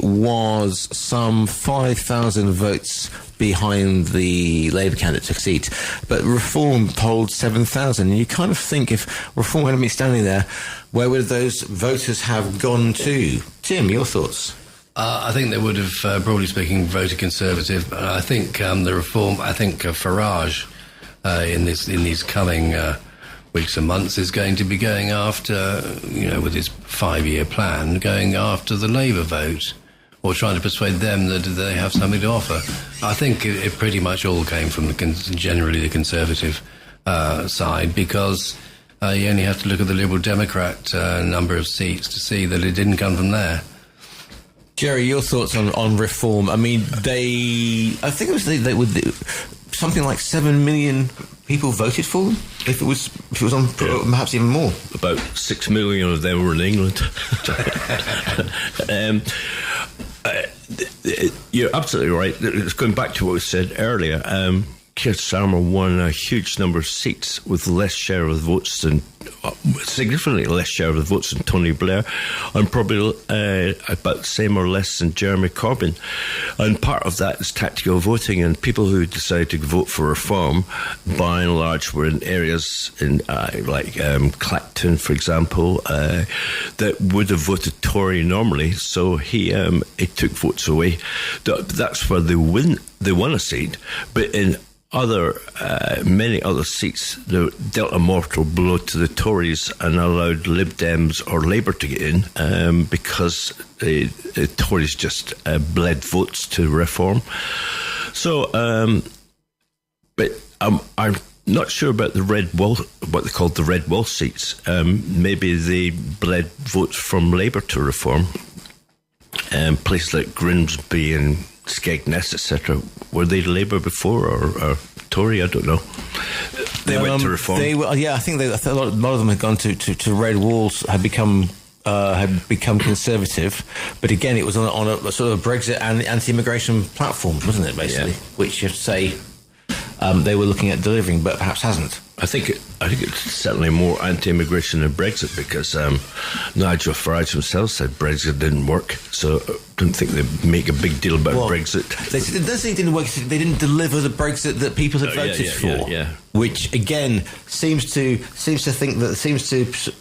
was some 5,000 votes behind the Labour candidate took seat, but Reform polled 7,000. And you kind of think if Reform hadn't been standing there, where would those voters have gone to? Tim, your thoughts? I think they would have, broadly speaking, voted Conservative. I think the Reform. I think Farage in these coming weeks and months is going to be going after, with his 5-year plan, going after the Labour vote, or trying to persuade them that they have something to offer. I think it pretty much all came from generally the Conservative side, because you only have to look at the Liberal Democrat number of seats to see that it didn't come from there. Jerry, your thoughts on Reform? I mean, I think it was something like 7 million people voted for them. If it was on, perhaps even more. About 6 million of them were in England. You're absolutely right. It's going back to what we said earlier. Keir Starmer won a huge number of seats with significantly less share of the votes than Tony Blair, and probably about the same or less than Jeremy Corbyn. And part of that is tactical voting, and people who decided to vote for Reform, by and large, were in areas like Clacton, for example, that would have voted Tory normally. So he took votes away. That's where they won a seat, but in many other seats, they dealt a mortal blow to the Tories and allowed Lib Dems or Labour to get in because the Tories just bled votes to Reform. So, but I'm not sure about the Red Wall, what they called the Red Wall seats. Maybe they bled votes from Labour to Reform. Places like Grimsby and Skegness, etc. Were they Labour before or Tory? I don't know. They went to Reform. I think a lot of them had gone to Red Walls, had become Conservative, but again, it was on a sort of Brexit and anti-immigration platform, wasn't it? Basically, which you have to say they were looking at delivering, but perhaps hasn't. I think it's certainly more anti-immigration than Brexit, because Nigel Farage himself said Brexit didn't work, so I don't think they make a big deal about Brexit. They didn't work. They didn't deliver the Brexit that people had voted for. Which again seems to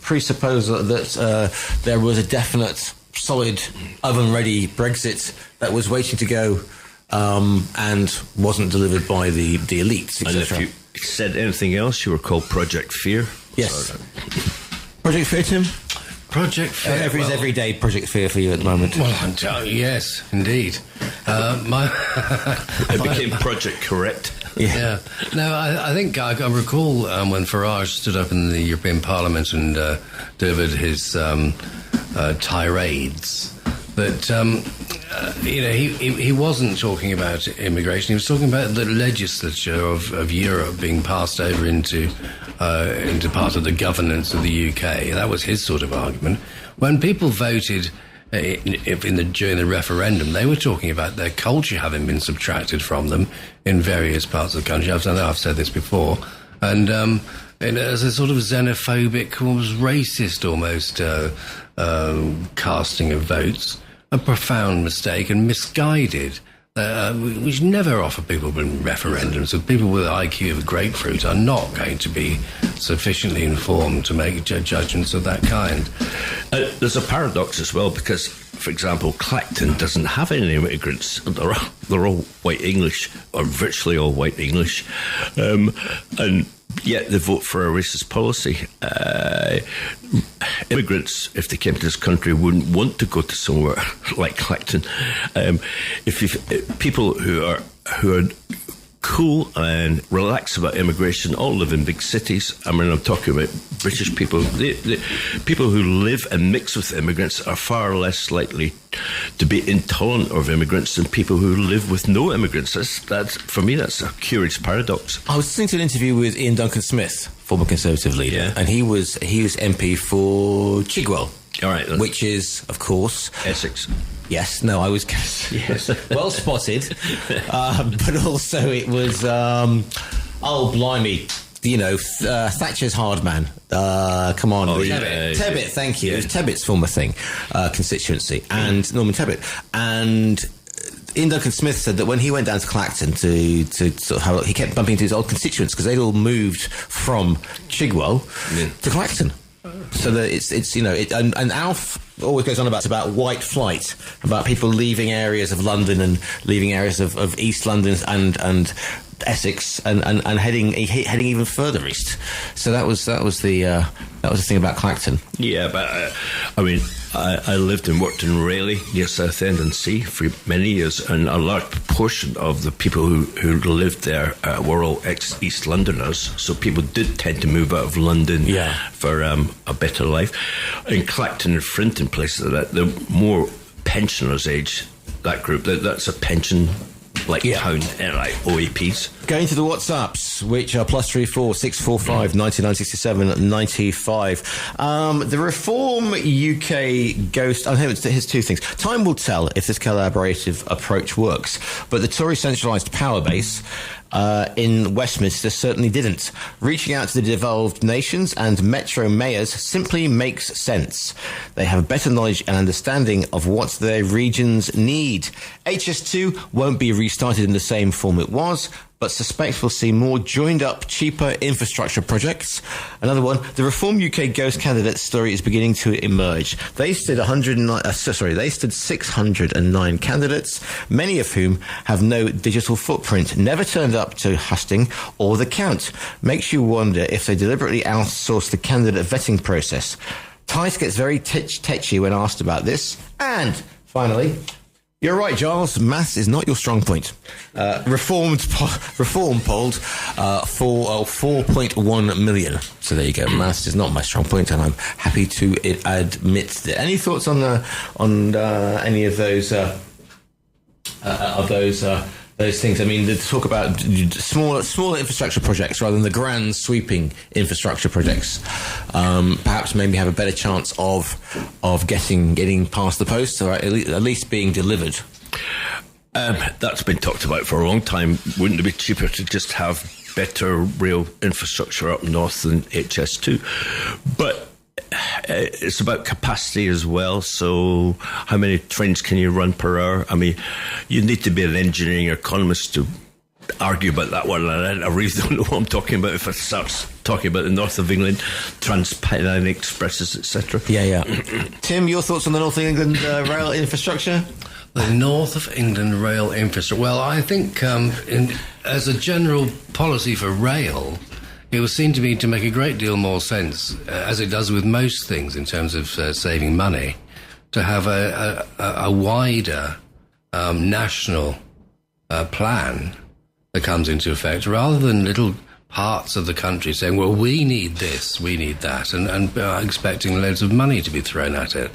presuppose that there was a definite, solid, oven-ready Brexit that was waiting to go and wasn't delivered by the elites, etc. And if you said anything else, you were called Project Fear. Yes. Project Fear, Tim? Project Fear. Every day Project Fear for you at the moment. Well, yes, indeed. It became Project Correct. Yeah. No, I think I recall when Farage stood up in the European Parliament and delivered his tirades that, he wasn't talking about immigration. He was talking about the legislature of Europe being passed over into part of the governance of the UK. That was his sort of argument. When people voted during the referendum, they were talking about their culture having been subtracted from them in various parts of the country. I know I've said this before, and as a sort of xenophobic, almost racist, almost casting of votes, a profound mistake and misguided. We should never offer people in referendums. So people with an IQ of a grapefruit are not going to be sufficiently informed to make judgments of that kind. There's a paradox as well, because, for example, Clacton doesn't have any immigrants. They're all white English, or virtually all white English, and yet they vote for a racist policy. Immigrants, if they came to this country, wouldn't want to go to somewhere like Clacton. People who are cool and relaxed about immigration all live in big cities. I mean, I'm talking about British people. The people who live and mix with immigrants are far less likely to be intolerant of immigrants than people who live with no immigrants. That's for me, that's a curious paradox. I was listening to an interview with Ian Duncan Smith, former Conservative leader, and he was MP for Chigwell. All right, which is, of course, Essex. Yes, no, I was yes, well spotted, but also it was blimey, Thatcher's hard man. Come on, Tebbit. Thank you. Yeah. It was Tebbitt's former constituency, and Norman Tebbit. And Ian Duncan Smith said that when he went down to Clacton to sort of he kept bumping into his old constituents because they'd all moved from Chigwell to Clacton. So that and Alf always goes on about white flight, about people leaving areas of London and leaving areas of East London and Essex and heading even further east. So that was the thing about Clacton. Yeah, but I lived and worked in Rayleigh near Southend and Sea for many years, and a large proportion of the people who lived there were all ex-East Londoners. So people did tend to move out of London for a better life. In Clacton and Frinton, places like that, the more pensioners age, that group, that's a pension town, like OAPs. Going to the WhatsApps, which are +34 645 9967 95. The Reform UK Ghost. Here's two things. Time will tell if this collaborative approach works, but the Tory centralised power base in Westminster certainly didn't. Reaching out to the devolved nations and metro mayors simply makes sense. They have better knowledge and understanding of what their regions need. HS2 won't be restarted in the same form it was, but suspect we'll see more joined-up, cheaper infrastructure projects. Another one, the Reform UK Ghost candidate story is beginning to emerge. They stood 609 candidates, many of whom have no digital footprint, never turned up to hustings or the count. Makes you wonder if they deliberately outsourced the candidate vetting process. Tice gets very tetchy when asked about this. And finally, you're right, Giles. Maths is not your strong point. Reform polled for 4.1 million. So there you go. Maths is not my strong point, and I'm happy to admit that. Any thoughts on any of those things? I mean, to talk about smaller infrastructure projects rather than the grand sweeping infrastructure projects, perhaps maybe have a better chance of getting past the post, or at least being delivered. That's been talked about for a long time. Wouldn't it be cheaper to just have better rail infrastructure up north than HS2? But it's about capacity as well. So how many trains can you run per hour? I mean, you need to be an engineering economist to argue about that one. I really don't know what I'm talking about if I start talking about the north of England, Trans-Pennine Expresses, etc. Yeah. Tim, your thoughts on the North of England rail infrastructure? The North of England rail infrastructure. Well, I think as a general policy for rail, it would seem to me to make a great deal more sense, as it does with most things in terms of saving money, to have a wider national plan that comes into effect, rather than little parts of the country saying, well, we need this, we need that, and expecting loads of money to be thrown at it.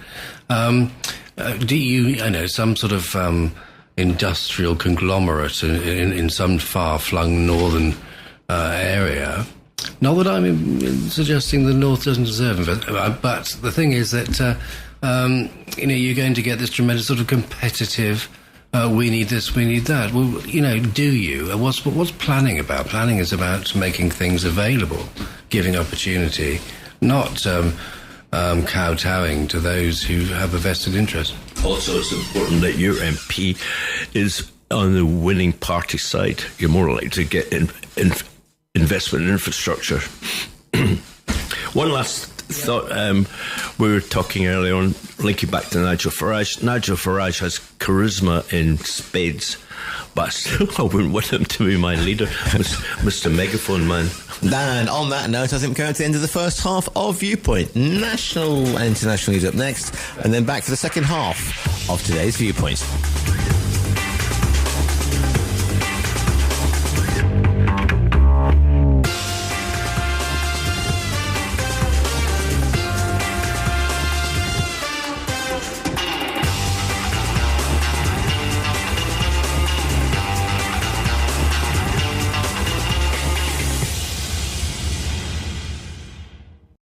Do you, some sort of industrial conglomerate in some far-flung northern area? Not that I'm suggesting the North doesn't deserve investment, but the thing is that, you're going to get this tremendous sort of competitive, we need this, we need that. Well, do you? What's planning about? Planning is about making things available, giving opportunity, not kowtowing to those who have a vested interest. Also, it's important that your MP is on the winning party side. You're more likely to get investment in infrastructure. One last thought. We were talking earlier on, linking back to Nigel Farage. Nigel Farage has charisma in spades, but still I wouldn't want him to be my leader, Mr. Megaphone Man. And on that note, I think we're going to the end of the first half of Viewpoint. National and international news up next, and then back for the second half of today's Viewpoint.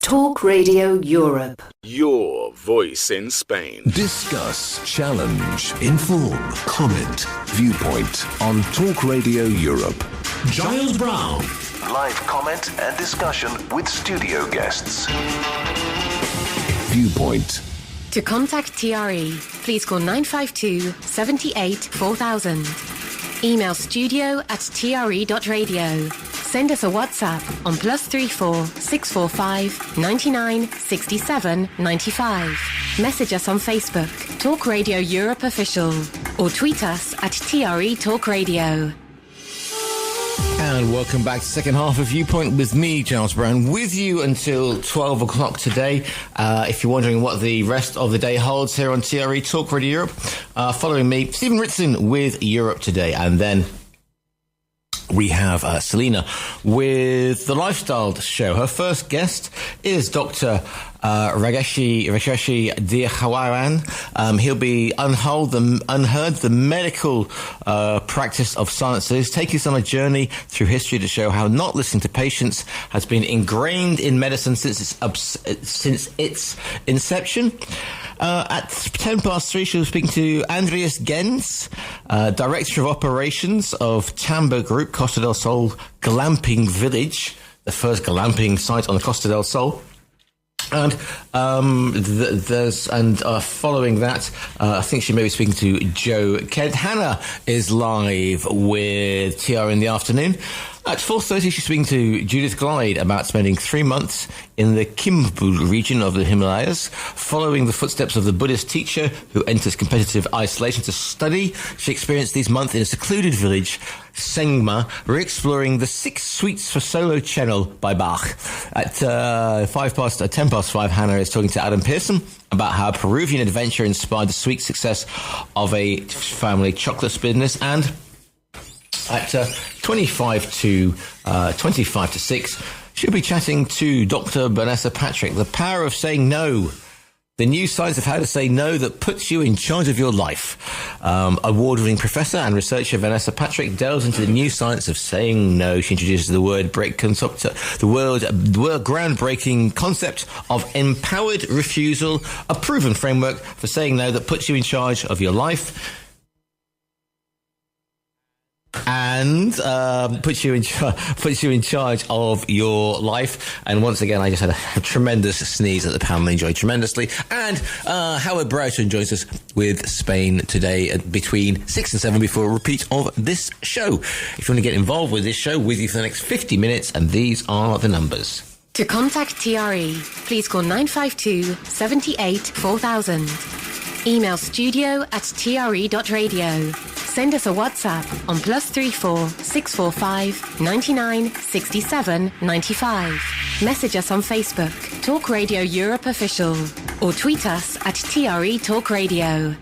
Talk Radio Europe. Your voice in Spain. Discuss, challenge, inform, comment, Viewpoint on Talk Radio Europe. Giles Brown. Live comment and discussion with studio guests. Viewpoint. To contact TRE, please call 952 78 4000. Email studio@tre.radio. Send us a WhatsApp on +34 645 99 67 95. Message us on Facebook, Talk Radio Europe Official, or tweet us at TRE Talk Radio. And welcome back to the second half of Viewpoint with me, Giles Brown, with you until 12 o'clock today. If you're wondering what the rest of the day holds here on TRE Talk Radio Europe, following me, Stephen Ritson with Europe Today, and then we have Selena with the Lifestyle Show. Her first guest is Dr. Rajeshi Dihawaran. He'll be unheard the medical practice of sciences, taking us on a journey through history to show how not listening to patients has been ingrained in medicine since its inception. At 3:10, she'll be speaking to Andreas Gens, Director of Operations of Chamber Group, Costa del Sol Glamping Village, the first glamping site on the Costa del Sol. And following that, I think she may be speaking to Joe Kent. Hannah is live with TR in the afternoon. At 4:30, she's speaking to Judith Glide about spending 3 months in the Kimbu region of the Himalayas, following the footsteps of the Buddhist teacher who enters competitive isolation to study. She experienced these months in a secluded village, Sengma, re-exploring the 6 Suites for Solo Cello by Bach. At 5:10, Hannah is talking to Adam Pearson about how a Peruvian adventure inspired the sweet success of a family chocolate business. And at 25 to 6, she'll be chatting to Dr. Vanessa Patrick, The Power of Saying No, the new science of how to say no that puts you in charge of your life. Award-winning professor and researcher Vanessa Patrick delves into the new science of saying no. She introduces the world groundbreaking concept of empowered refusal, a proven framework for saying no that puts you in charge of your life. And puts you in charge of your life. And once again, I just had a tremendous sneeze that the panel enjoyed tremendously. And Howard Broughton joins us with Spain today at between 6 and 7 before a repeat of this show. If you want to get involved with this show, with you for the next 50 minutes, and these are the numbers. To contact TRE, please call 952 78 4000. Email studio@tre.radio. Send us a WhatsApp on +34 645 99 67 95. Message us on Facebook, Talk Radio Europe Official, or tweet us at TRE Talk Radio.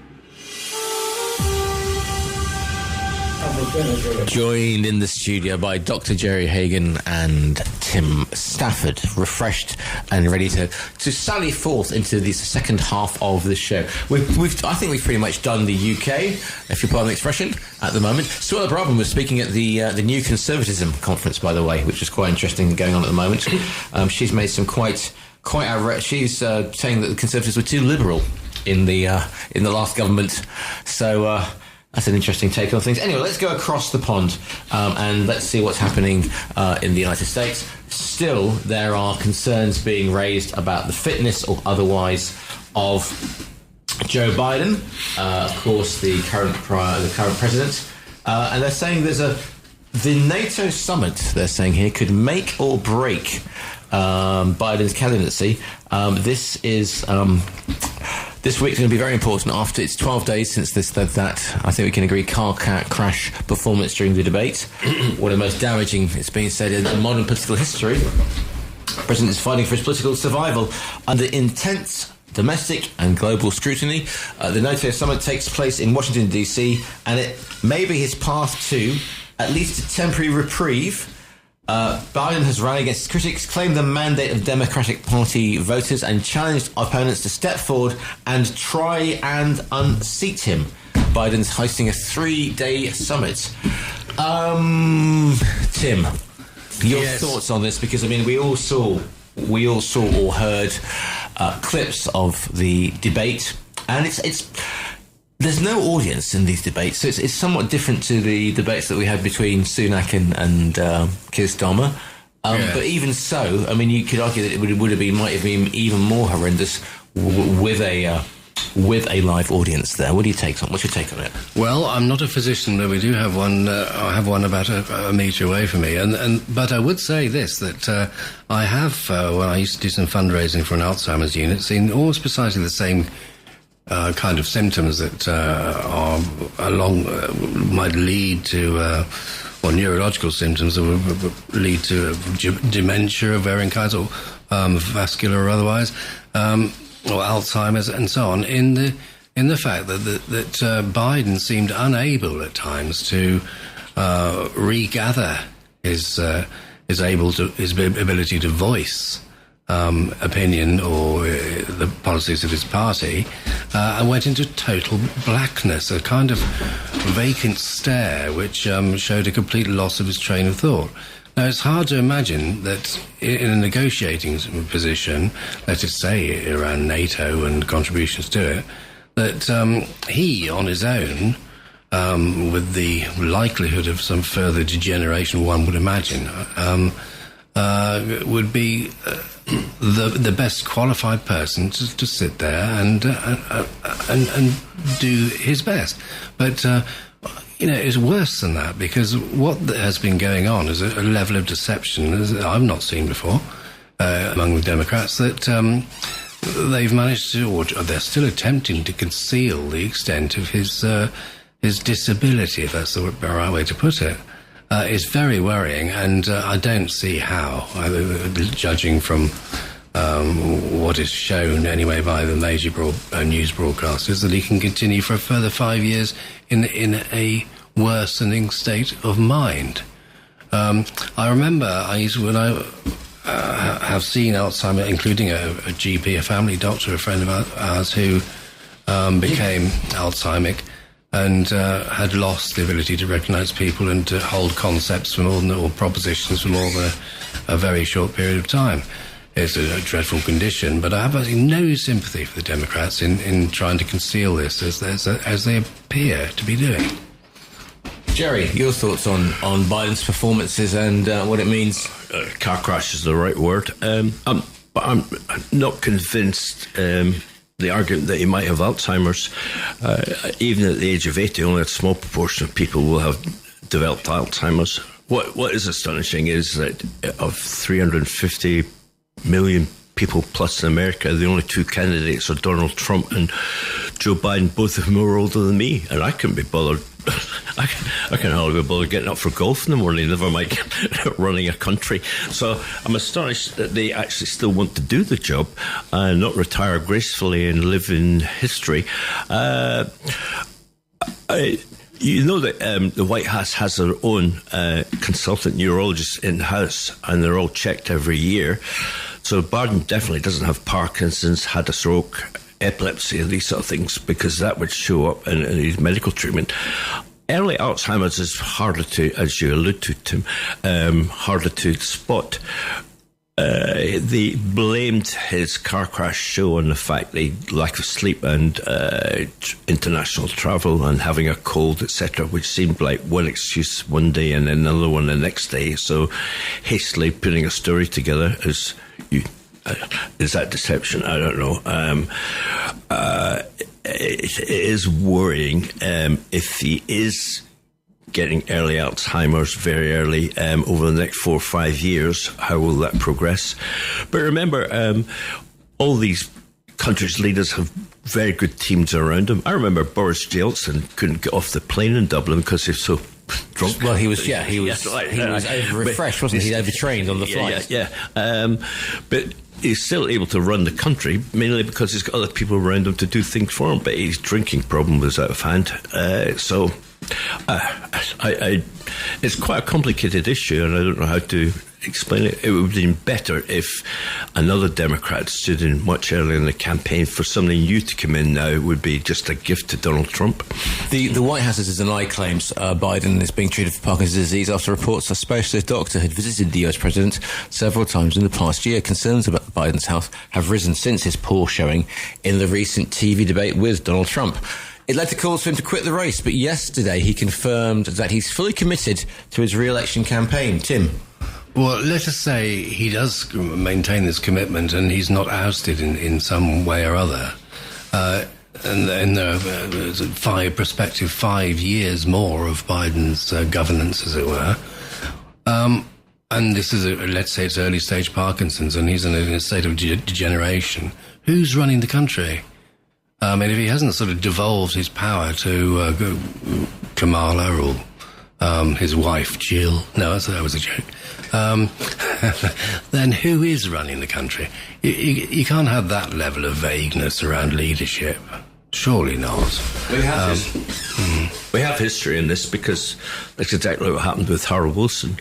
Joined in the studio by Dr. Jerry Hagan and Tim Stafford, refreshed and ready to sally forth into the second half of the show. I think we've pretty much done the UK, if you pardon the expression, at the moment. Suella Braverman was speaking at the New Conservatism conference, by the way, which is quite interesting going on at the moment. She's made some quite outrageous. She's saying that the Conservatives were too liberal in the last government. So. That's an interesting take on things. Anyway, let's go across the pond and let's see what's happening in the United States. Still, there are concerns being raised about the fitness or otherwise of Joe Biden, of course, the current president. And they're saying the NATO summit, they're saying here, could make or break Biden's candidacy. This week's going to be very important after it's 12 days since that I think we can agree, car crash performance during the debate. One of the most damaging, it's been said, in modern political history. The president is fighting for his political survival under intense domestic and global scrutiny. The NATO summit takes place in Washington, D.C., and it may be his path to at least a temporary reprieve. Biden has rallied against his critics, claimed the mandate of Democratic Party voters, and challenged opponents to step forward and try and unseat him. Biden's hosting a 3-day summit. Tim, your thoughts on this? Because I mean, we all saw or heard clips of the debate, and it's. There's no audience in these debates, so it's somewhat different to the debates that we had between Sunak and Keir Starmer. But even so, I mean, you could argue that it might have been even more horrendous with a live audience there. What's your take on it? Well, I'm not a physician, but we do have one. I have one about a metre away from me, but I would say this, that I have when I used to do some fundraising for an Alzheimer's unit, seen almost precisely the same kind of symptoms that might lead to, or neurological symptoms that would lead to dementia of varying kinds, or vascular or otherwise, or Alzheimer's and so on. In the fact that Biden seemed unable at times to regather his ability to voice opinion or the policies of his party, and went into total blackness, a kind of vacant stare which showed a complete loss of his train of thought. Now, it's hard to imagine that in a negotiating position, let us say around NATO and contributions to it, that he, on his own, with the likelihood of some further degeneration one would imagine, would be the best qualified person to sit there and do his best. But it's worse than that, because what has been going on is a level of deception that I've not seen before among the Democrats, that they've managed to, or they're still attempting to conceal the extent of his disability, if that's the right way to put it. Is very worrying, and I don't see how, judging from what is shown anyway by the major news broadcasters, that he can continue for a further 5 years in a worsening state of mind. I remember when I have seen Alzheimer's, including a GP, a family doctor, a friend of ours who became Alzheimer's, and had lost the ability to recognise people and to hold concepts for more than, or propositions for more than a very short period of time. It's a dreadful condition, but I have no sympathy for the Democrats in trying to conceal this as they appear to be doing. Jerry, your thoughts on Biden's performances and what it means? Car crash is the right word. But I'm not convinced. The argument that he might have Alzheimer's, even at the age of 80, only a small proportion of people will have developed Alzheimer's. What is astonishing is that of 350 million people plus in America, the only two candidates are Donald Trump and Joe Biden, both of whom are older than me, and I couldn't be bothered. I can hardly be bothered getting up for golf in the morning, never mind running a country. So I'm astonished that they actually still want to do the job and not retire gracefully and live in history. You know that the White House has their own consultant neurologist in-house, and they're all checked every year. So Biden definitely doesn't have Parkinson's, had a stroke, epilepsy, and these sort of things, because that would show up in his medical treatment. Early Alzheimer's is harder to, as you allude to, Tim, harder to spot. They blamed his car crash show on the fact that lack of sleep and international travel and having a cold, etc., which seemed like one excuse one day and another one the next day. So hastily putting a story together is that deception? I don't know. It is worrying if he is getting early Alzheimer's very early over the next 4 or 5 years. How will that progress? But remember, all these countries' leaders have very good teams around them. I remember Boris Johnson couldn't get off the plane in Dublin because he was so drunk. Well, he was over-refreshed, wasn't he? He overtrained on the flight. But he's still able to run the country, mainly because he's got other people around him to do things for him. But his drinking problem was out of hand. It's quite a complicated issue, and I don't know how to explain it. It would have been better if another Democrat stood in much earlier in the campaign. For something new to come in now would be just a gift to Donald Trump. The White House has denied claims Biden is being treated for Parkinson's disease after reports a specialist doctor had visited the US president several times in the past year. Concerns about Biden's health have risen since his poor showing in the recent TV debate with Donald Trump. It led to calls for him to quit the race, but yesterday he confirmed that he's fully committed to his re-election campaign. Tim? Well, let us say he does maintain this commitment and he's not ousted in some way or other. And there's a prospective 5 years more of Biden's governance, as it were. And this is, let's say it's early stage Parkinson's and he's in a state of degeneration. Who's running the country? I mean, if he hasn't sort of devolved his power to Kamala or his wife, Jill. No, that was a joke. Then who is running the country? You can't have that level of vagueness around leadership. Surely not. We have history in this because that's exactly what happened with Harold Wilson.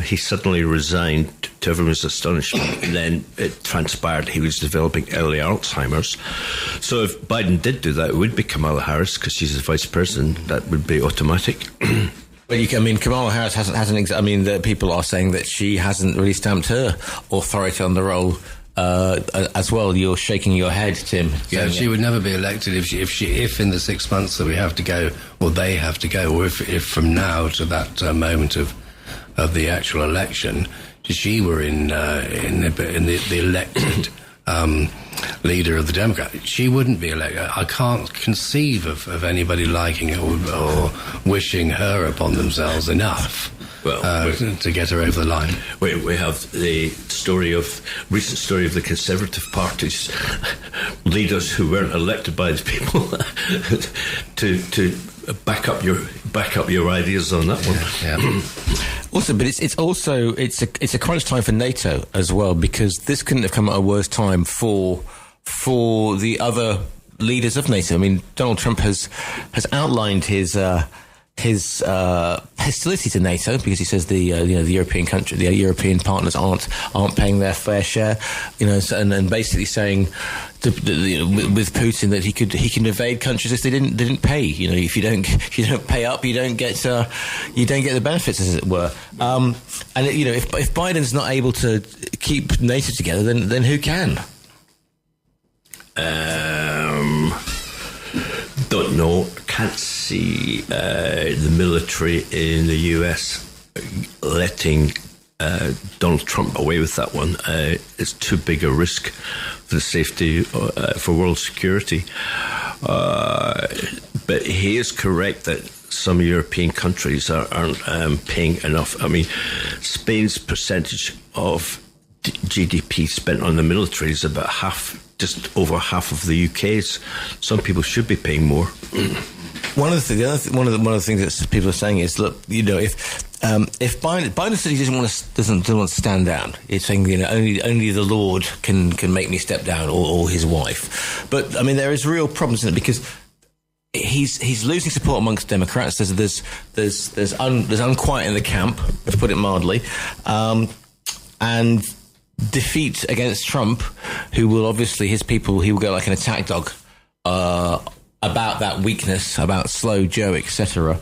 He suddenly resigned to everyone's astonishment, and then it transpired he was developing early Alzheimer's. So if Biden did do that, it would be Kamala Harris because she's the vice president. That would be automatic. But Kamala Harris hasn't. People are saying that she hasn't really stamped her authority on the role. As well, you're shaking your head, Tim. Yeah, she would never be elected if in the 6 months that we have to go, or they have to go, or if from now to that moment of the actual election, she were in the elected leader of the Democrat, she wouldn't be elected. I can't conceive of anybody liking her or wishing her upon themselves enough. To get her over the line. We have the recent story of the Conservative Party's leaders who weren't elected by the people to back up your ideas on that one. Yeah. Also, but it's a crunch time for NATO as well, because this couldn't have come at a worse time for the other leaders of NATO. I mean, Donald Trump has outlined his hostility to NATO because he says the European partners aren't paying their fair share, and basically saying with Putin that he can invade countries if they didn't pay. If you don't pay up, you don't get the benefits, as it were. If Biden's not able to keep NATO together, then who can? Don't know. Can't see the military in the US letting Donald Trump away with that one. It's too big a risk for the safety for world security. But he is correct that some European countries aren't paying enough. I mean, Spain's percentage of GDP spent on the military is about just over half of the UK's. Some people should be paying more. One of the things that people are saying is, look, if Biden said he doesn't want to stand down, he's saying only the Lord can make me step down, or his wife. But I mean, there is real problems in it because he's losing support amongst Democrats. There's unquiet in the camp, let's put it mildly, and defeat against Trump, who will obviously, his people, he will go like an attack dog about that weakness, about slow Joe, etc.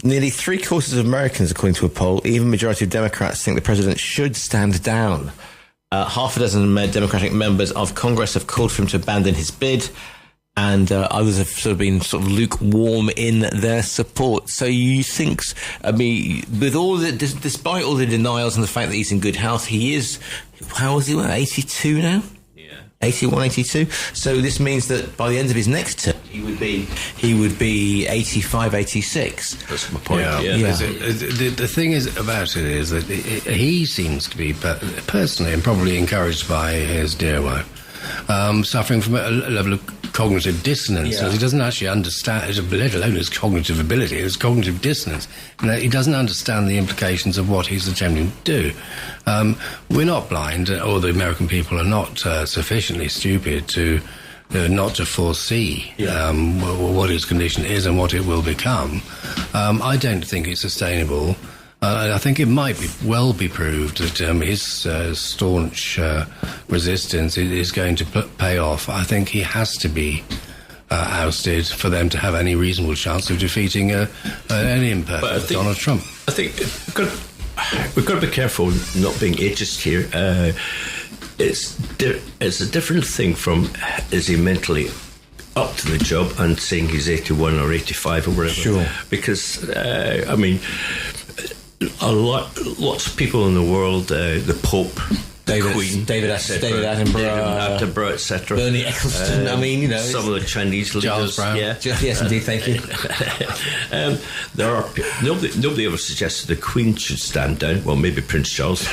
Nearly 3/4 of Americans, according to a poll, even majority of Democrats, think the president should stand down. Half a dozen Democratic members of Congress have called for him to abandon his bid, and others have sort of been lukewarm in their support. So you think, I mean, with despite all the denials and the fact that he's in good health, he is, how old is he, 82 now? 81, 82. So this means that by the end of his next term, he would be 85, 86. That's my point. Yeah. The thing is about it is that he seems to be personally and probably encouraged by his dear wife, suffering from a level of cognitive dissonance. So he doesn't actually understand, let alone his cognitive ability, his cognitive dissonance. He doesn't understand the implications of what he's attempting to do. We're not blind, or the American people are not sufficiently stupid to not to foresee what his condition is and what it will become. I don't think it's sustainable. I think it might well be proved that his staunch resistance is going to pay off. I think he has to be ousted for them to have any reasonable chance of defeating any imperfect Donald Trump. I think we've got to be careful not being ageist here. It's a different thing from, is he mentally up to the job, and saying he's 81 or 85 or whatever. Sure. Because, I mean, lots of people in the world, the Pope, Queen, David Attenborough, etc. Bernie Ecclestone. I mean, you know, some of the Chinese leaders. Giles Brown. Yes, indeed. Thank you. There are nobody ever suggested the Queen should stand down. Well, maybe Prince Charles.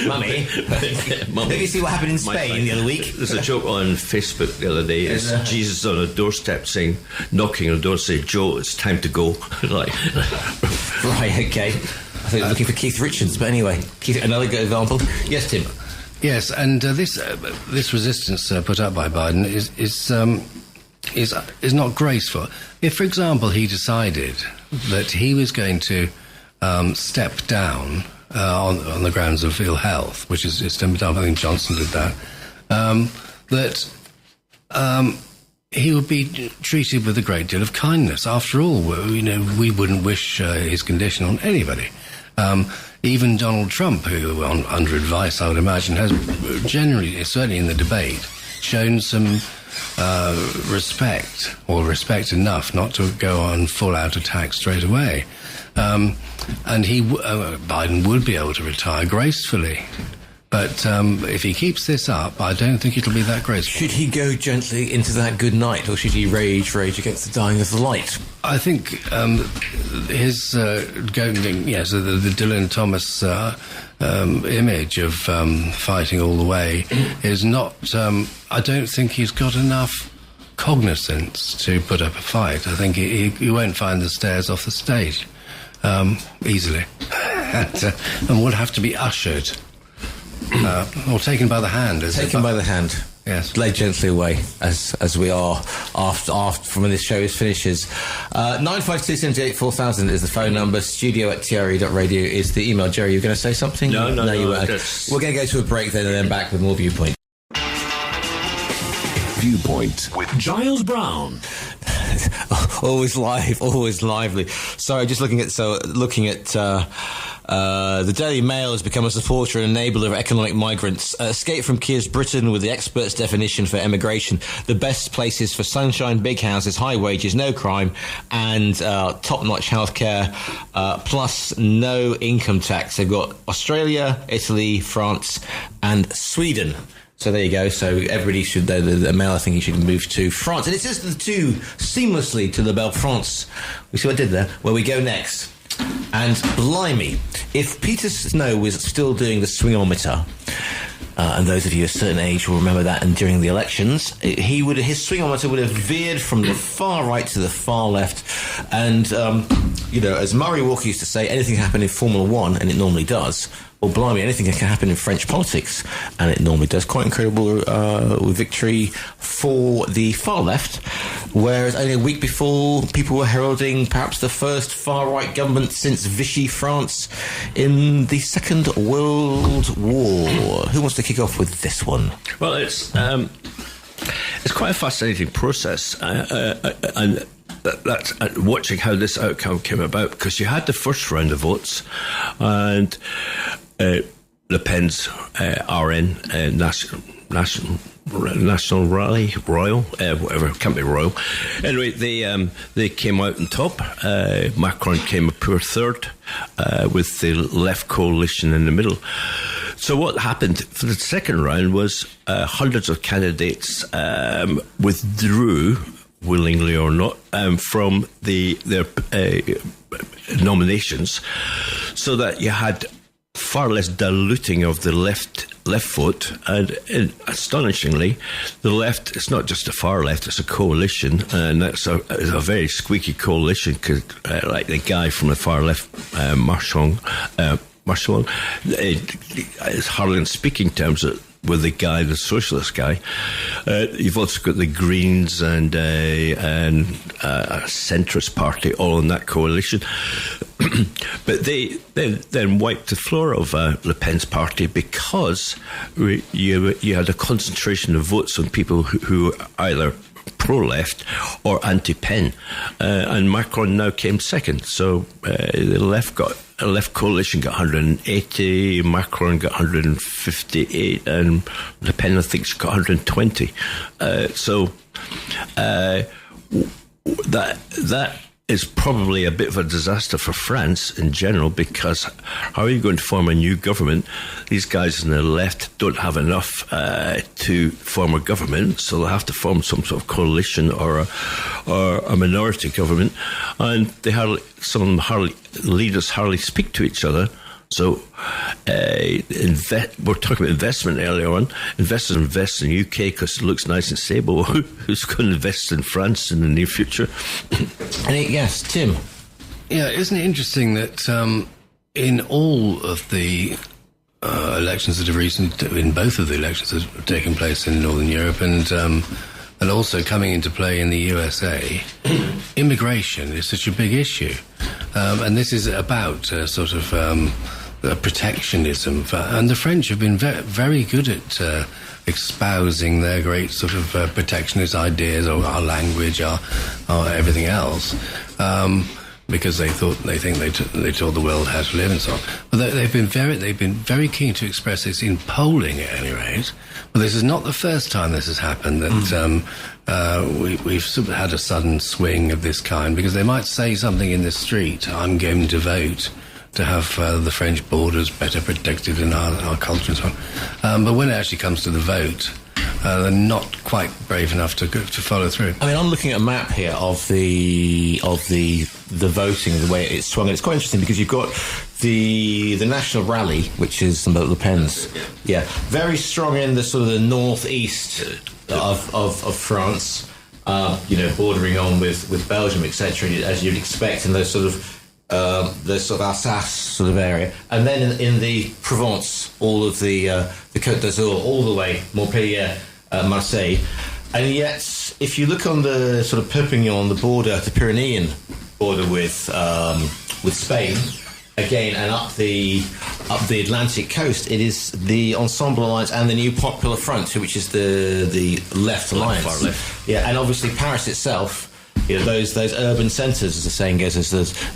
Mummy, did you see what happened in Spain the other week? There's a joke on Facebook the other day. It's Jesus on a doorstep knocking on the door, saying, "Joe, it's time to go." Right, okay. I think looking for Keith Richards, but anyway, Keith, another good example. Yes, Tim. Yes, and this resistance put up by Biden is not graceful. If, for example, he decided that he was going to step down on the grounds of ill health, which is stepped down, I think Johnson did that, he would be treated with a great deal of kindness. After all, we wouldn't wish his condition on anybody. Even Donald Trump, who, under advice, I would imagine, has generally, certainly in the debate, shown some respect, or respect enough not to go on full-out attack straight away. And Biden would be able to retire gracefully. But if he keeps this up, I don't think it'll be that graceful. Should he go gently into that good night, or should he rage against the dying of the light? I think his the Dylan Thomas image of fighting all the way is not... I don't think he's got enough cognizance to put up a fight. I think he won't find the stairs off the stage easily. and would have to be ushered. Or taken by the hand. By the hand. Yes. Led gently away, as we are after from when this show finishes. 952-78-4000 is the phone number. studio@tre.radio is the email. Jerry, you were going to say something? No, you weren't. We're going to go to a break then, and then back with more Viewpoint. Viewpoint with Giles Brown. Always lively. Sorry, just looking at the Daily Mail has become a supporter and enabler of economic migrants. Escape from Keir's Britain with the experts' definition for emigration. The best places for sunshine, big houses, high wages, no crime, and top-notch healthcare, plus no income tax. They've got Australia, Italy, France, and Sweden. So there you go. So everybody should, the Mail, I think he should move to France. And it says the two seamlessly to the Belle France. We see what I did there? Where we go next. And blimey, if Peter Snow was still doing the swingometer, and those of you a certain age will remember that, and during the elections, his swingometer would have veered from the far right to the far left. And, as Murray Walker used to say, anything can happen in Formula One, and it normally does. well, blimey, anything can happen in French politics, and it normally does. Quite incredible victory for the far left, whereas only a week before, people were heralding perhaps the first far-right government since Vichy France in the Second World War. Who wants to kick off with this one? Well, it's quite a fascinating process, and that's watching how this outcome came about, because you had the first round of votes, and Le Pen's RN, National Rally, Royal, whatever, can't be Royal. Anyway, they came out on top. Macron came a poor third, with the left coalition in the middle. So what happened for the second round was hundreds of candidates withdrew, willingly or not, from their nominations, so that you had far less diluting of the left vote, and astonishingly, the left, it's not just the far left, it's a coalition, and that's a very squeaky coalition, because like the guy from the far left, Marchand, is hardly in speaking terms with the guy, the socialist guy. You've also got the Greens and a centrist party all in that coalition. But they then wiped the floor of Le Pen's party, because you had a concentration of votes on people who either pro-left or anti-Pen, and Macron now came second. So the left coalition got 180, Macron got 158, and Le Pen, I think, got 120. That is probably a bit of a disaster for France in general, because how are you going to form a new government? These guys on the left don't have enough to form a government, so they'll have to form some sort of coalition or a minority government, and leaders hardly speak to each other. So we're talking about investment earlier on. Investors invest in the UK because it looks nice and stable. Who's going to invest in France in the near future? Yes, Tim. Yeah, isn't it interesting that in all of the elections that have in both of the elections that have taken place in Northern Europe and also coming into play in the USA, immigration is such a big issue. And this is about sort of protectionism. And the French have been very good at espousing their great sort of protectionist ideas, or our language, our everything else. Because they told the world how to live and so on. But they've been very keen to express this in polling, at any rate. But this is not the first time this has happened. That we've sort of had a sudden swing of this kind, because they might say something in the street: "I'm going to vote to have the French borders better protected in our culture and so on." But when it actually comes to the vote, they're not quite brave enough to follow through. I mean, I'm looking at a map here of the voting, the way it's swung, and it's quite interesting because you've got the National Rally, which is Le Pen's, very strong in the sort of the northeast of France, bordering on with Belgium, etc., as you'd expect in those sort of Alsace sort of area, and then in the Provence, all of the Côte d'Azur, all the way Montpellier, Marseille, and yet if you look on the sort of Perpignan, the border, the Pyrenean border with Spain, again, and up the Atlantic coast, it is the Ensemble Alliance and the New Popular Front, which is the left alliance, far left, and obviously Paris itself. Those urban centres, as the saying goes,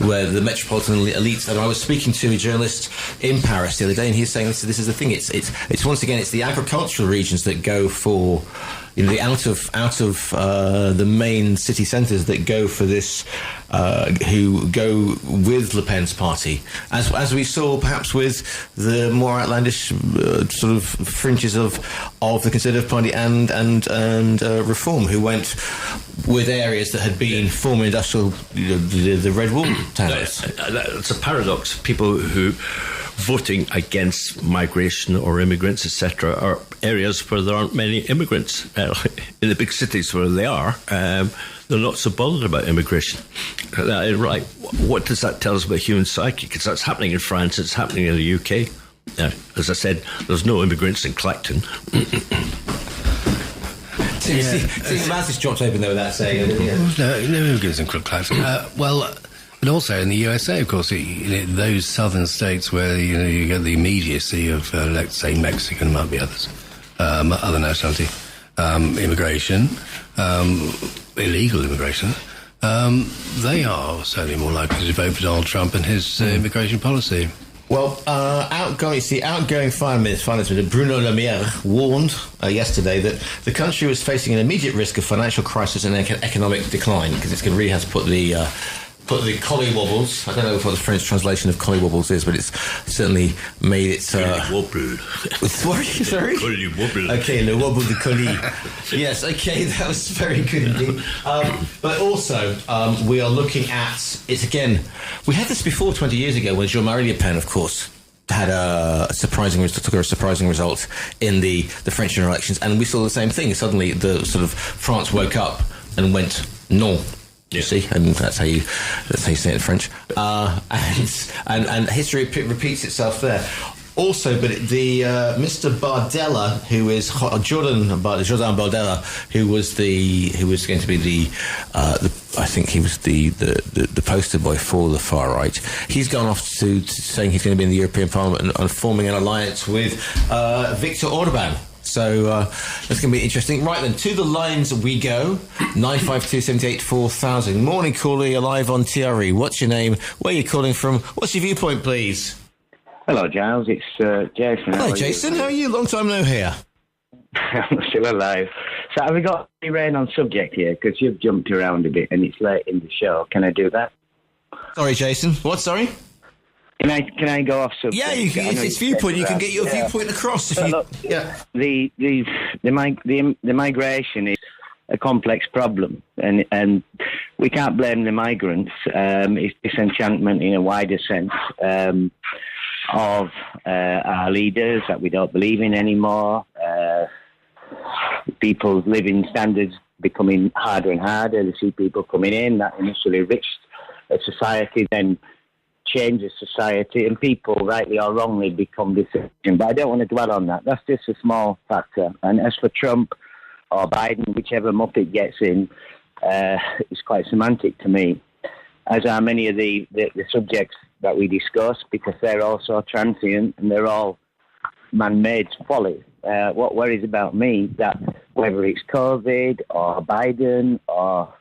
where the metropolitan elites. And I was speaking to a journalist in Paris the other day, and he's saying this is the thing. It's once again, it's the agricultural regions that go for, the out of the main city centres that go for this, who go with Le Pen's party, as we saw perhaps with the more outlandish sort of fringes of the Conservative Party and Reform, who went with areas that had been former industrial, the Red Wall towns. It's a paradox. People who voting against migration or immigrants, etc., are areas where there aren't many immigrants. In the big cities where they are, they're not so bothered about immigration. Right? What does that tell us about human psyche? Because that's happening in France, it's happening in the UK. As I said, there's no immigrants in Clacton. See, Maz just dropped open there without saying it. No immigrants in Clacton. But also in the USA, of course, those southern states where you get the immediacy of, let's say, Mexican, might be others, other nationality, immigration, illegal immigration. They are certainly more likely to vote for Donald Trump and his immigration policy. Well, outgoing Finance Minister Bruno Le Maire warned yesterday that the country was facing an immediate risk of financial crisis and economic decline because it's going to really have to put the collywobbles. I don't know what the French translation of collywobbles is, but it's certainly made it. Collywobble. Sorry? Collywobble. Okay, le wobble de colis. Yes, okay, that was very good indeed. But also, we are looking at it again. We had this before 20 years ago when Jean-Marie Le Pen, of course, had took a surprising result in the French general elections, and we saw the same thing. Suddenly, the sort of France woke up and went non. You see, and that's how you say it in French. And history repeats itself there. Also, but Mr. Bardella, who is Jordan Bardella, who was going to be I think he was the poster boy for the far right. He's gone off to saying he's going to be in the European Parliament and forming an alliance with Viktor Orban. So that's going to be interesting. Right then, to the lines we go. 952 78 4000. Morning, caller. You're live on TRE. What's your name? Where are you calling from? What's your viewpoint, please? Hello, Giles. It's Jason. Hello, Jason. How are you? Long time no hear. I'm still alive. So have we got any rain on subject here? Because you've jumped around a bit and it's late in the show. Can I do that? Sorry, Jason. What? Sorry? Can I go off subject? Yeah, it's viewpoint. You can get your viewpoint across. The migration is a complex problem, and we can't blame the migrants. It's disenchantment in a wider sense of our leaders that we don't believe in anymore. People's living standards becoming harder and harder. They see people coming in that initially enriched a society, then changes society, and people, rightly or wrongly, become disillusioned. But I don't want to dwell on that. That's just a small factor. And as for Trump or Biden, whichever muppet gets in, it's quite semantic to me, as are many of the subjects that we discuss, because they're also transient and they're all man-made folly. What worries about me, that whether it's COVID or Biden or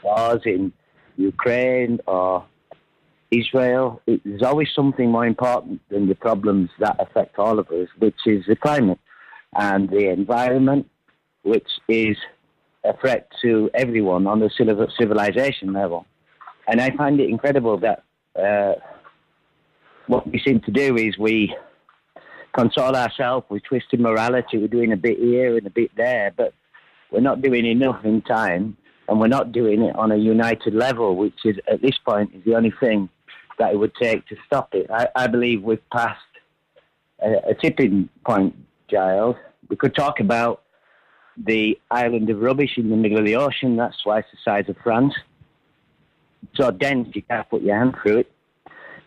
wars in Ukraine or Israel, there's always something more important than the problems that affect all of us, which is the climate and the environment, which is a threat to everyone on the civilization level. And I find it incredible that what we seem to do is we console ourselves with twisted morality. We're doing a bit here and a bit there, but we're not doing enough in time. And we're not doing it on a united level, which is, at this point, is the only thing that it would take to stop it. I believe we've passed a tipping point, Giles. We could talk about the island of rubbish in the middle of the ocean. That's twice the size of France. So dense, you can't put your hand through it.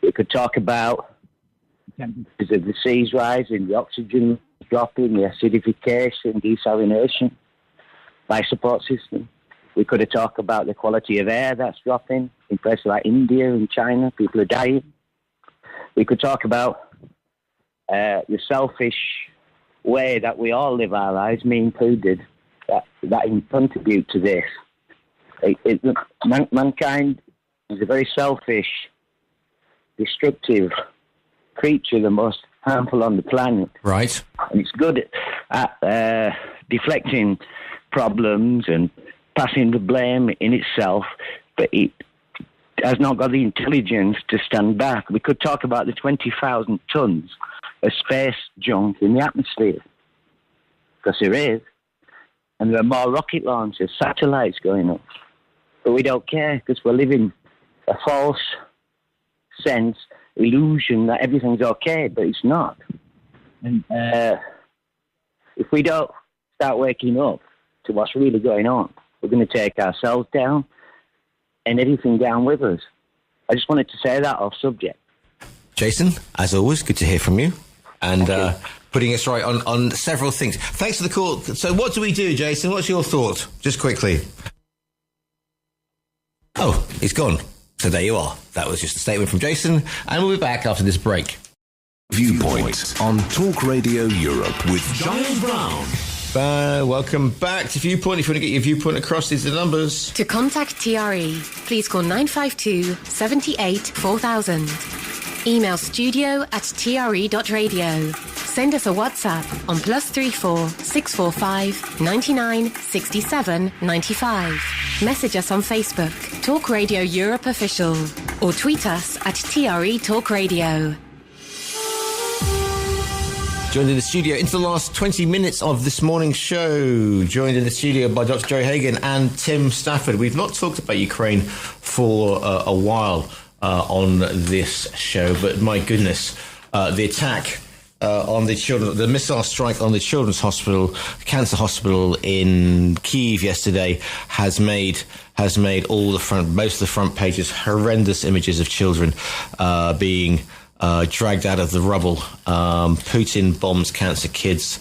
We could talk about the temperatures of the seas rising, the oxygen dropping, the acidification, desalination, life support system. We could have talked about the quality of air that's dropping in places like India and China. People are dying. We could talk about the selfish way that we all live our lives, me included, that contribute to this. Mankind is a very selfish, destructive creature, the most harmful on the planet. Right. And it's good at deflecting problems and passing the blame in itself, but it has not got the intelligence to stand back. We could talk about the 20,000 tons of space junk in the atmosphere, because there is, and there are more rocket launchers, satellites going up, but we don't care, because we're living a false sense, illusion that everything's okay, but it's not. And if we don't start waking up to what's really going on, we're going to take ourselves down and everything down with us. I just wanted to say that off subject. Jason, as always, good to hear from you. And putting us right on several things. Thanks for the call. So what do we do, Jason? What's your thought? Just quickly. Oh, he's gone. So there you are. That was just a statement from Jason. And we'll be back after this break. Viewpoint on Talk Radio Europe with Giles Brown. Welcome back to Viewpoint. If you want to get your viewpoint across, these are the numbers. To contact TRE, please call 952 78 4000. Email studio@tre.radio. Send us a WhatsApp on +34 645 99 67 95. Message us on Facebook, Talk Radio Europe Official, or tweet us at TRE Talk Radio. Joined in the studio into the last 20 minutes of this morning's show. Joined in the studio by Dr. Joe Hagan and Tim Stafford. We've not talked about Ukraine for a while on this show, but my goodness, the attack on the children, the missile strike on the Children's Hospital, Cancer Hospital in Kyiv yesterday has made most of the front pages horrendous images of children being dragged out of the rubble. Putin bombs cancer kids,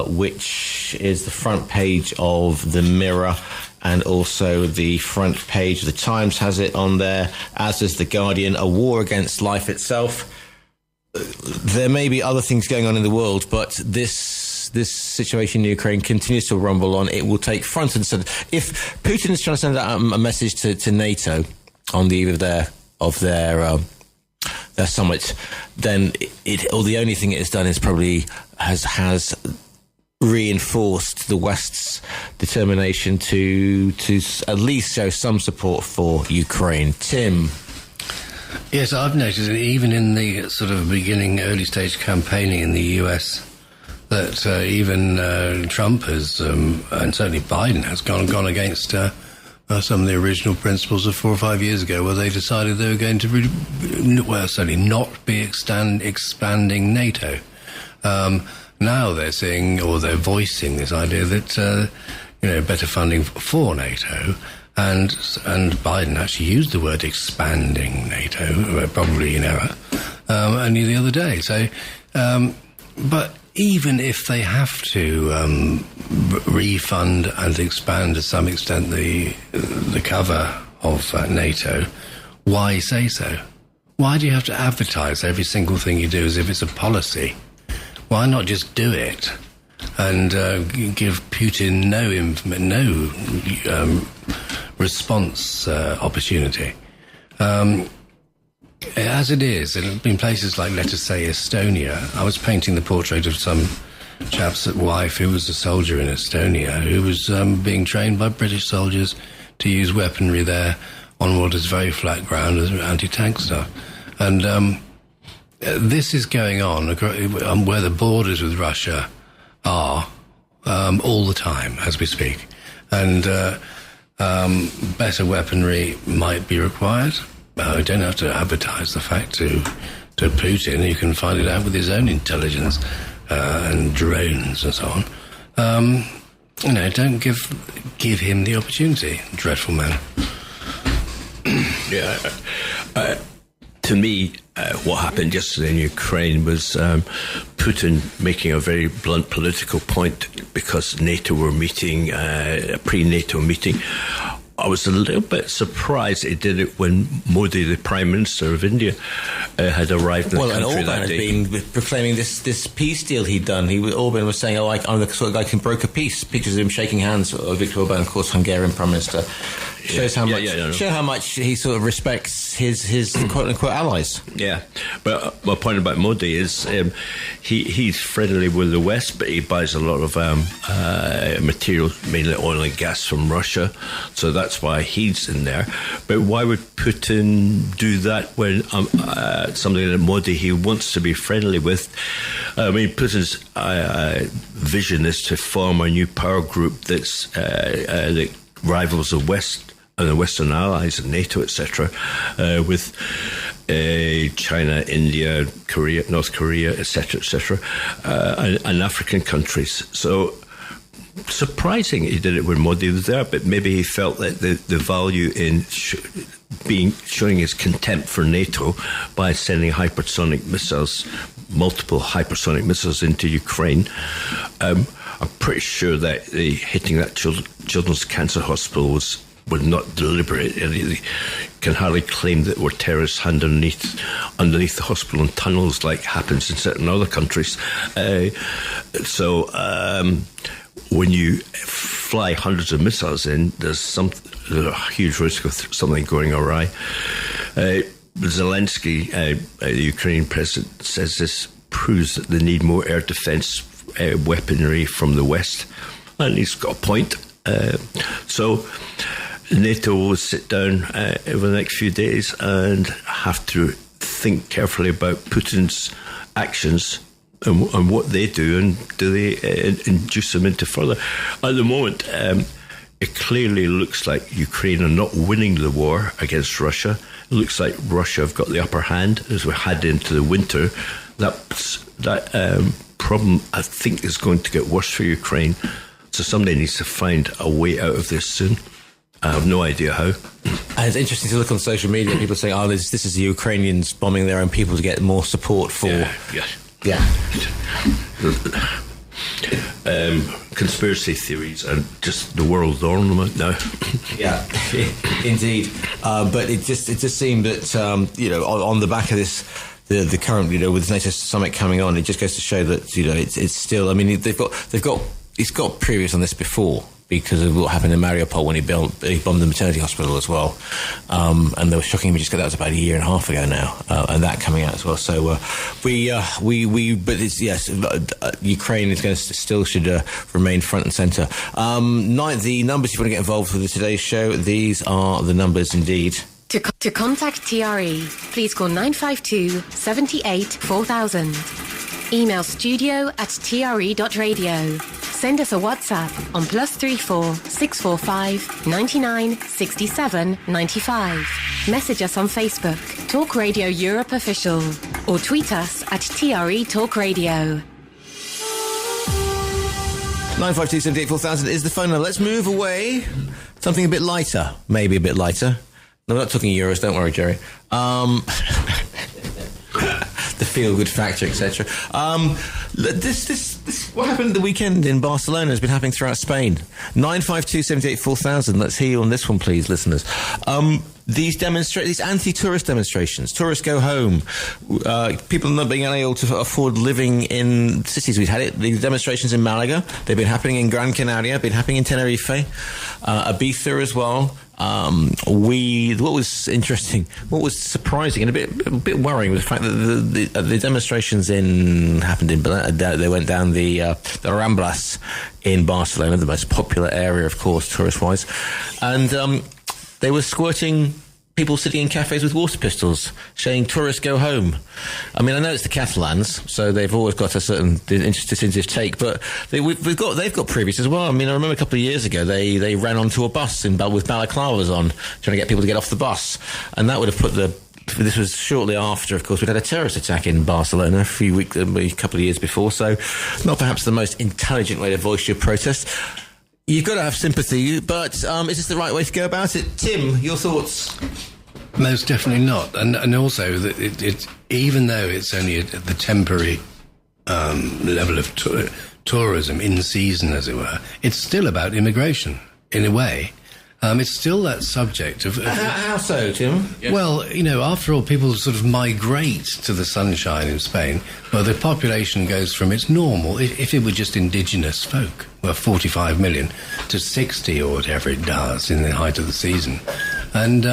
which is the front page of the Mirror, and also the front page of the Times has it on there, as does the Guardian. A war against life itself. There may be other things going on in the world, but this situation in Ukraine continues to rumble on. It will take front and center. If Putin is trying to send out a message to NATO on the eve of their summit, then the only thing it has done is probably has reinforced the West's determination to at least show some support for Ukraine. Tim. Yes, I've noticed that even in the sort of beginning, early stage campaigning in the US, that even Trump has, and certainly Biden has gone against some of the original principles of 4 or 5 years ago, where they decided they were going to, certainly not be expanding NATO. Now they're saying, or they're voicing this idea that, better funding for NATO. And Biden actually used the word expanding NATO, probably in error, only the other day. So, but even if they have to refund and expand to some extent the cover of NATO, why say so? Why do you have to advertise every single thing you do as if it's a policy? Why not just do it and give Putin no response opportunity? As it is, in places like, let us say, Estonia, I was painting the portrait of some chap's wife who was a soldier in Estonia, who was being trained by British soldiers to use weaponry there on what is very flat ground as anti-tank stuff. And this is going on where the borders with Russia are all the time as we speak. And better weaponry might be required. You don't have to advertise the fact to Putin. You can find it out with his own intelligence and drones and so on. Don't give him the opportunity. Dreadful man. Yeah. To me, what happened yesterday in Ukraine was Putin making a very blunt political point because NATO were meeting, a pre-NATO meeting. I was a little bit surprised he did it when Modi, the Prime Minister of India, had arrived in the country that day. Well, and Orban had been proclaiming this peace deal he'd done. Orban was saying, I'm the sort of guy who can broker peace. Pictures of him shaking hands with Viktor Orban, of course, Hungarian Prime Minister. Shows how much he sort of respects his quote-unquote allies. Yeah, but my point about Modi is he's friendly with the West, but he buys a lot of material, mainly oil and gas from Russia, so that's why he's in there. But why would Putin do that when somebody like Modi he wants to be friendly with? I mean, Putin's vision is to form a new power group that rivals the West and the Western allies and NATO, etc., with China, India, Korea, North Korea, etc., and African countries. So surprising he did it when Modi was there, but maybe he felt that the value in showing his contempt for NATO by sending hypersonic missiles, multiple hypersonic missiles into Ukraine. I'm pretty sure that hitting that children's cancer hospital was not deliberate. They can hardly claim that we're terrorists underneath the hospital in tunnels like happens in certain other countries. So when you fly hundreds of missiles in, there's a huge risk of something going awry. Zelensky, the Ukrainian president, says this proves that they need more air defense weaponry from the West, and he's got a point. So NATO will sit down over the next few days and have to think carefully about Putin's actions and what they do, and do they induce them into further. At the moment, it clearly looks like Ukraine are not winning the war against Russia. It looks like Russia have got the upper hand as we head into the winter. That problem, I think, is going to get worse for Ukraine. So somebody needs to find a way out of this soon. I have no idea how. And it's interesting to look on social media. People saying, "Oh, this is the Ukrainians bombing their own people to get more support for." Yeah. Conspiracy theories are just the world's ornament now. Yeah, indeed. But it just seemed that on the back of this, the current with the NATO summit coming on, it just goes to show that it's still. I mean, he's got previous on this before, because of what happened in Mariupol when he bombed the maternity hospital as well. And there were shocking images. That was about a year and a half ago now, and that coming out as well. So Ukraine is going to should remain front and centre. The numbers if you want to get involved with today's show, these are the numbers indeed. To contact TRE, please call 952 78 4000. Email studio@tre.radio. Send us a WhatsApp on +34 645 99 67 95. Message us on Facebook, Talk Radio Europe Official, or tweet us at TRE Talk Radio. 952 78 4000 is the phone number. Let's move away. Something a bit lighter. Maybe a bit lighter. No, we're not talking euros, don't worry, Jerry. The feel-good factor, etc. This what happened the weekend in Barcelona has been happening throughout Spain. 952 78 4000. Let's hear you on this one, please, listeners. These anti-tourist demonstrations. Tourists go home. People not being able to afford living in cities. We've had it. These demonstrations in Malaga. They've been happening in Gran Canaria. Been happening in Tenerife, Ibiza as well. What was interesting, what was surprising and a bit worrying was the fact that the demonstrations they went down the Ramblas in Barcelona, the most popular area, of course, tourist-wise, and they were squirting people sitting in cafes with water pistols, saying "tourists go home." I mean, I know it's the Catalans, so they've always got a certain distinctive take, but they've got previous as well. I mean, I remember a couple of years ago they ran onto a bus with balaclavas on, trying to get people to get off the bus, and that would have put this was shortly after, of course, we'd had a terrorist attack in Barcelona a couple of years before, so not perhaps the most intelligent way to voice your protest. You've got to have sympathy, but is this the right way to go about it? Tim, your thoughts? Most definitely not. And also, that even though it's only at the temporary level of tourism, in season, as it were, it's still about immigration, in a way. It's still that subject of... How so, Tim? Well, after all, people sort of migrate to the sunshine in Spain. Well, the population goes from its normal, if it were just indigenous folk, 45 million, to 60 or whatever it does in the height of the season. And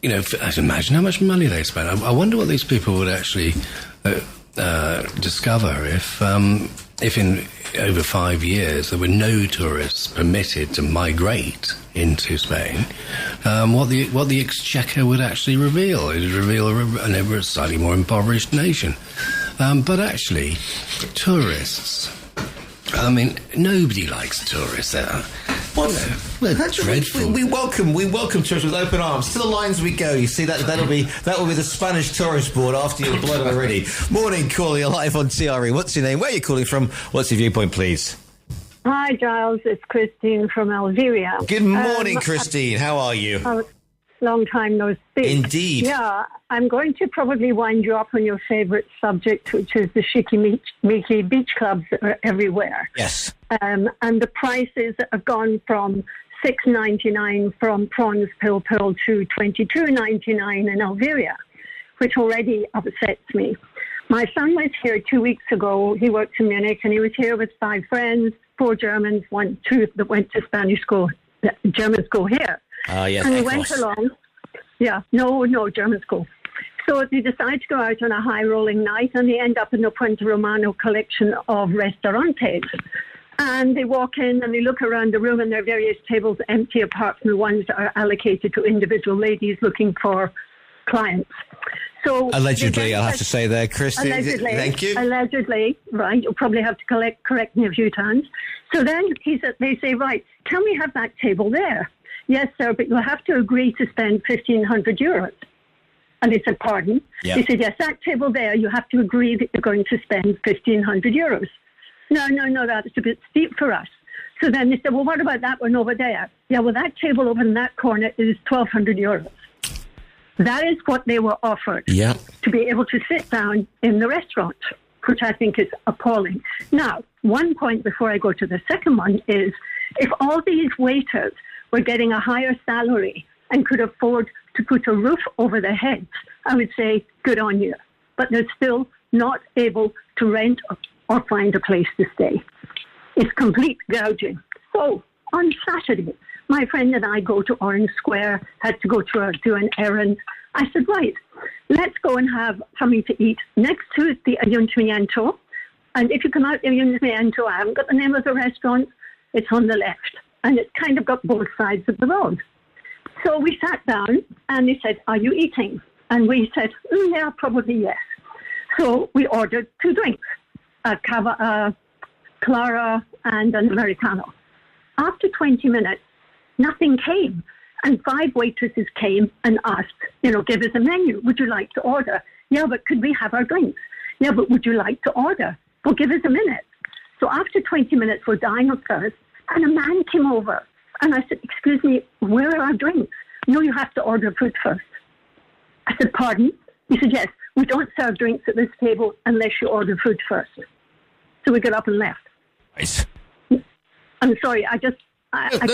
imagine how much money they spend. I wonder what these people would actually discover if in over 5 years there were no tourists permitted to migrate into Spain, what the exchequer would actually reveal. It would reveal a slightly more impoverished nation. But actually, tourists, I mean, nobody likes tourists there. We're dreadful. We welcome tourists with open arms. To the lines we go. You see, that will be the Spanish tourist board after your blood already. Morning, caller. You're live on TRE. What's your name? Where are you calling from? What's your viewpoint, please? Hi, Giles. It's Christine from Algeria. Good morning, Christine. How are you? Long time no speak. Indeed. Yeah, I'm going to probably wind you up on your favourite subject, which is the shikimiki beach clubs that are everywhere. Yes. And the prices have gone from $6.99 from prawns pill to $22.99 in Algeria, which already upsets me. My son was here 2 weeks ago. He works in Munich, and he was here with 5 friends, 4 Germans, 2 that went to Spanish school, German school here. Yes, and we went along. Yeah, no, German school. So they decide to go out on a high-rolling night, and they end up in the Puente Romano collection of restaurantes. And they walk in and they look around the room, and there are various tables empty apart from the ones that are allocated to individual ladies looking for clients. So allegedly, I'll have to say there, Christine. Allegedly, thank you. Allegedly, right? You'll probably have to correct me a few times. So then they say, right, can we have that table there? Yes, sir, but you'll have to agree to spend 1,500 euros. And they said, pardon? Yep. They said, yes, that table there, you have to agree that you're going to spend 1,500 euros. No, that's a bit steep for us. So then they said, well, what about that one over there? Yeah, well, that table over in that corner is 1,200 euros. That is what they were offered to be able to sit down in the restaurant, which I think is appalling. Now, one point before I go to the second one is, if all these waiters were getting a higher salary and could afford to put a roof over their heads, I would say, good on you. But they're still not able to rent or find a place to stay. It's complete gouging. So, on Saturday, my friend and I go to Orange Square, had to go to do an errand. I said, right, let's go and have something to eat next to the Ayuntamiento. And if you come out the Ayuntamiento, I haven't got the name of the restaurant, it's on the left. And it's kind of got both sides of the road. So we sat down and they said, are you eating? And we said, yeah, probably yes. So we ordered 2 drinks, a Clara and an Americano. After 20 minutes, nothing came. And 5 waitresses came and asked, give us a menu. Would you like to order? Yeah, but could we have our drinks? Yeah, but would you like to order? Well, give us a minute. So after 20 minutes, we're dying of thirst. And a man came over. And I said, excuse me, where are our drinks? No, you have to order food first. I said, pardon? He said, yes, we don't serve drinks at this table unless you order food first. So we got up and left. Nice. I'm sorry, I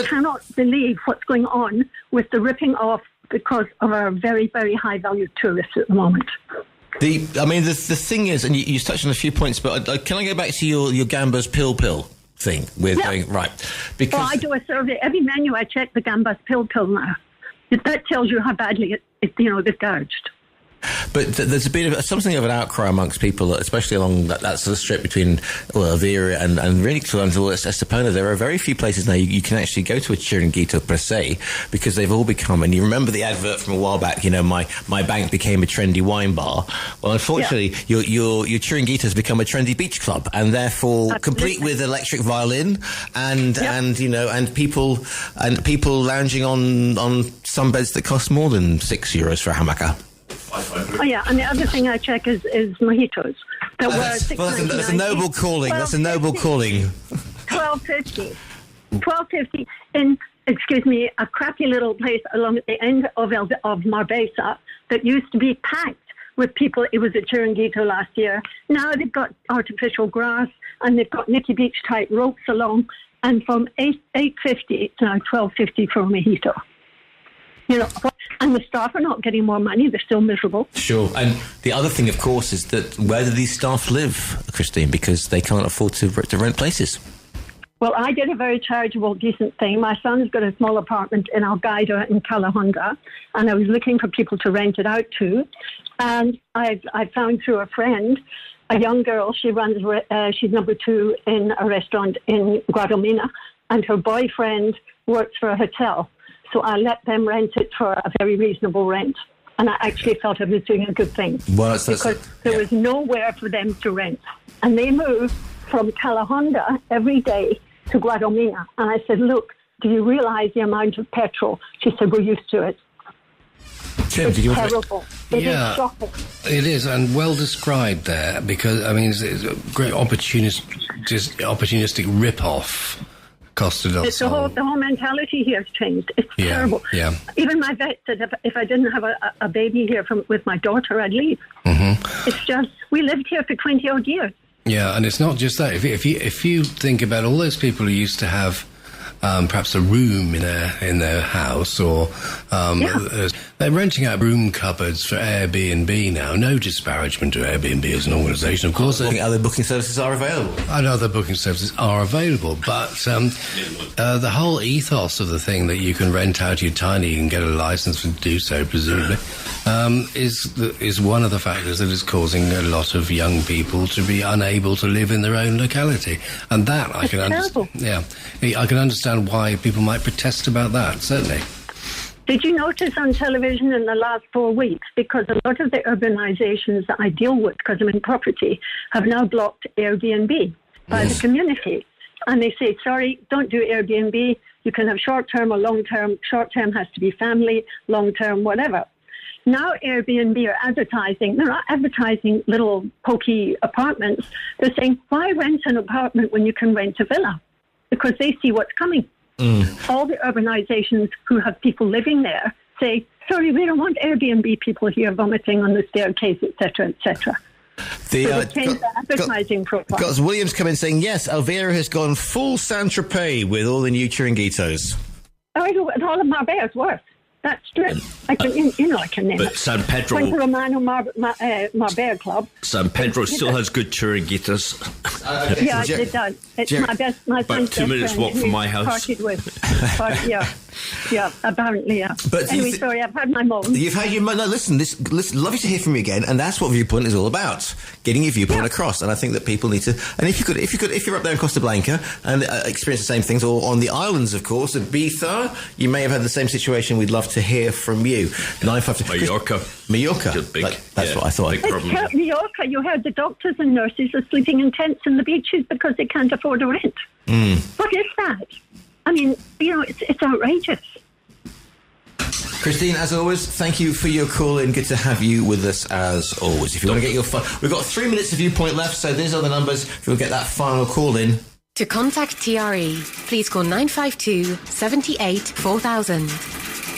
cannot believe what's going on with the ripping off because of our very, very high-value tourists at the moment. The thing is, and you touched on a few points, but can I go back to your Gambas pill thing? Going, right. Because I do a survey. Every menu I check the Gambas pill now. That tells you how badly they're gouged. But there's a bit of something of an outcry amongst people, especially along that sort of strip between Algeria and really towards Estepona. There are very few places now you can actually go to a chiringuito per se, because they've all become, and you remember the advert from a while back, my bank became a trendy wine bar. Well, unfortunately, your chiringuito has become a trendy beach club, and therefore complete with electric violin and people lounging on sunbeds that cost more than €6 for a hammock. Oh, yeah, and the other thing I check is mojitos. That's a noble calling. That's a noble calling. $12.50 in, a crappy little place along at the end of Marbella that used to be packed with people. It was a chiringuito last year. Now they've got artificial grass and they've got Nikki Beach type ropes along. And from $8.50 it's now $12.50 for a mojito. And the staff are not getting more money. They're still miserable. Sure. And the other thing, of course, is that where do these staff live, Christine? Because they can't afford to rent places. Well, I did a very charitable, decent thing. My son's got a small apartment in Algaida in Calahonda, and I was looking for people to rent it out to. And I found through a friend a young girl. She runs. She's number 2 in a restaurant in Guadalmina, and her boyfriend works for a hotel. So I let them rent it for a very reasonable rent. And I actually felt I was doing a good thing. Well, because there was nowhere for them to rent. And they moved from Calahonda every day to Guadalmina. And I said, look, do you realize the amount of petrol? She said, we're used to it. Tim, it's terrible. It is shocking. It is, and well described there, because, it's a great opportunist just opportunistic rip-off costed us. The whole mentality here has changed. It's terrible. Yeah. Even my vet said if I didn't have a baby here with my daughter, I'd leave. Mm-hmm. It's just, we lived here for 20 odd years. Yeah, and it's not just that. If you think about all those people who used to have perhaps a room in their house, or they're renting out room cupboards for Airbnb now. No disparagement to Airbnb as an organisation, of course. Other booking services are available. And other booking services are available, but the whole ethos of the thing that you can rent out your tiny and get a license to do so, presumably, is one of the factors that is causing a lot of young people to be unable to live in their own locality, and that I can understand. Yeah, I can understand why people might protest about that, certainly. Did you notice on television in the last 4 weeks, because a lot of the urbanizations that I deal with, because I'm in property, have now blocked Airbnb by the community. And they say, sorry, don't do Airbnb. You can have short-term or long-term. Short-term has to be family, long-term, whatever. Now Airbnb are advertising. They're not advertising little pokey apartments. They're saying, why rent an apartment when you can rent a villa? Because they see what's coming. All the urbanizations who have people living there say, sorry, we don't want Airbnb people here vomiting on the staircase, etc., etc. So change the advertising profile. Got Williams come in saying, yes, Alvera has gone full Saint-Tropez with all the new Chiringuitos. Oh, all of Marbella's worse. That's true. I can name but it. San Pedro... Went to Romano Marbella Club. San Pedro still has good Chiringuitos. Yeah, it does. It's my about 2 minutes walk from my house. Partied with. Yeah, apparently, yeah. But anyway, sorry, I've had my moment. You've had your moment. No, listen, lovely to hear from you again, and that's what Viewpoint is all about, getting your viewpoint across. And I think that people need to. And if you're up there in Costa Blanca and experience the same things, or on the islands, of course, Ibiza, you may have had the same situation. We'd love to hear from you. 952 Mallorca. That's what I thought. Mallorca, you heard the doctors and nurses are sleeping in tents in the beaches because they can't afford a rent. What is that? I mean, it's outrageous. Christine, as always, thank you for your call in. Good to have you with us as always. If you want to get your we've got 3 minutes of Viewpoint left, so these are the numbers if you'll get that final call in. To contact TRE, please call 952 78 4000.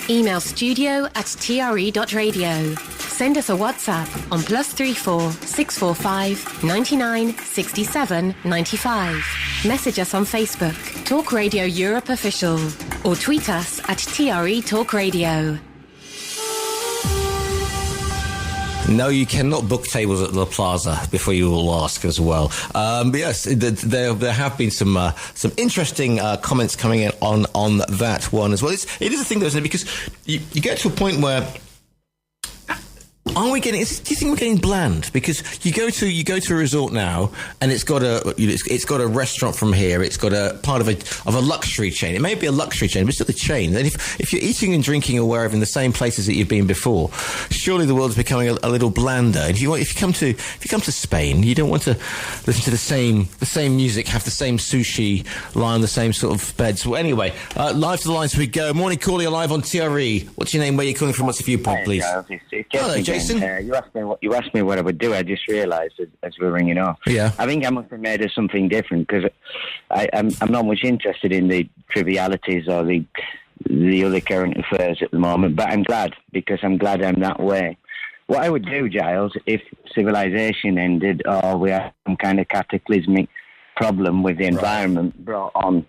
Email studio@tre.radio. Send us a WhatsApp on +34 645 99 67 95. Message us on Facebook, Talk Radio Europe Official, or tweet us at TRE Talk Radio. No, you cannot book tables at La Plaza before you will ask as well. But yes, there have been some interesting comments coming in on that one as well. It is a thing, though, isn't it? Because you get to a point where do you think we're getting bland? Because you go to a resort now, and it's got a restaurant from here. It's got a part of a luxury chain. It may be a luxury chain, but it's still a chain. And if you're eating and drinking or wherever in the same places that you've been before, surely the world's becoming a little blander. And if you come to Spain, you don't want to listen to the same music, have the same sushi, lie on the same sort of beds. Well, anyway, live to the lines we go. Morning, caller, you're live on TRE. What's your name? Where are you calling from? What's your viewpoint, please? Hello, Jason. You asked me what I would do. I just realised as we were ringing off. Yeah. I think I must have made it something different, because I'm not much interested in the trivialities or the other current affairs at the moment. But I'm glad, because I'm glad I'm that way. What I would do, Giles, if civilization ended or we had some kind of cataclysmic problem with the environment brought on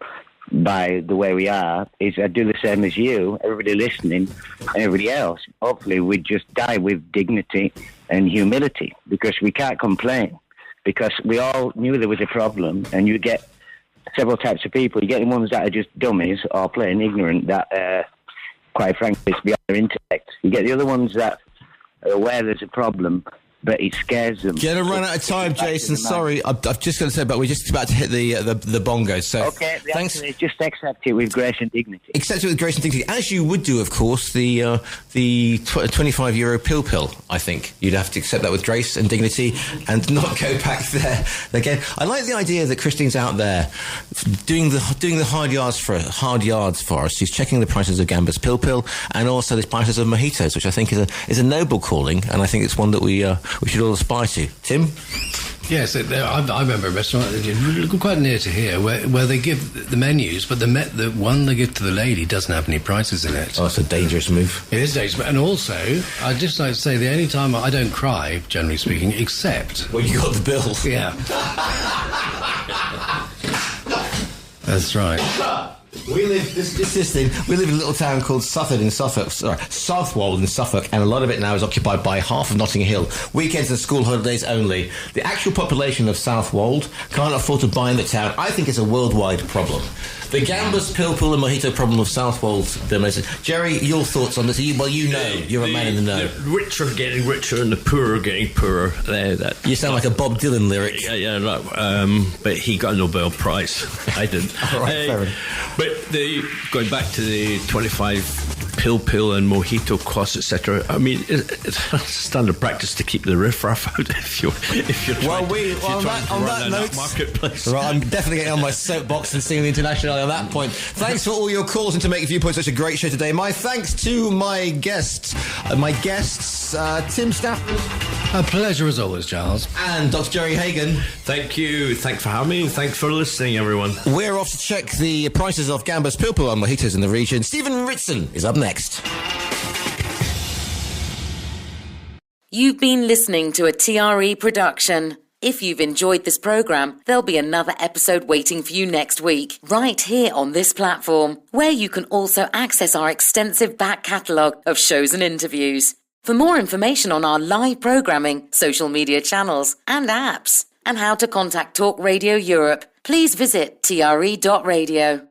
by the way we are, is I'd do the same as you, everybody listening, and everybody else. Hopefully we'd just die with dignity and humility, because we can't complain, because we all knew there was a problem. And you get several types of people. You get the ones that are just dummies or plain ignorant, that quite frankly it's beyond their intellect. You get the other ones that are aware there's a problem, but it scares them. You're going to run out of time, Jason. Sorry, I've just got to say, but we're just about to hit the bongos. So okay, thanks. Just accept it with grace and dignity. Accept it with grace and dignity, as you would do, of course, the €25 pill. I think you'd have to accept that with grace and dignity and not go back there again. I like the idea that Christine's out there doing the hard yards for us. She's checking the prices of Gamba's pill and also the prices of mojitos, which I think is a noble calling, and I think it's one that we should all aspire to. Tim? Yes, I remember a restaurant quite near to here where they give the menus, but the one they give to the lady doesn't have any prices in it. Oh, it's a dangerous move. It is dangerous. And also, I'd just like to say the only time I don't cry, generally speaking, except... when you got the bill. Yeah. That's right. We live we live in a little town called Southwold in Suffolk, and a lot of it now is occupied by half of Notting Hill. Weekends and school holidays only. The actual population of Southwold can't afford to buy in the town. I think it's a worldwide problem. The gambler's pill and mojito problem of Southwold. Jerry, your thoughts on this? Well, you're a man in the know. The rich are getting richer and the poor are getting poorer. You sound like a Bob Dylan lyric. Yeah, right. But he got a Nobel Prize. I didn't. All right, fair enough. But going back to the 25 pill and mojito costs, etc. I mean, it's standard practice to keep the riffraff out if you're trying to run in that marketplace. Right, I'm definitely getting on my soapbox and singing the International on that point. Thanks for all your calls and to make Viewpoint such a great show today. My thanks to my guests, Tim Stafford. A pleasure as always, Giles. And Dr. Jerry Hagan. Thank you. Thanks for having me. Thanks for listening, everyone. We're off to check the prices of Gamba's Pilpul and mojitos in the region. Stephen Ritson is up next. You've been listening to a TRE production. If you've enjoyed this programme, there'll be another episode waiting for you next week, right here on this platform, where you can also access our extensive back catalogue of shows and interviews. For more information on our live programming, social media channels and apps, and how to contact Talk Radio Europe, please visit tre.radio.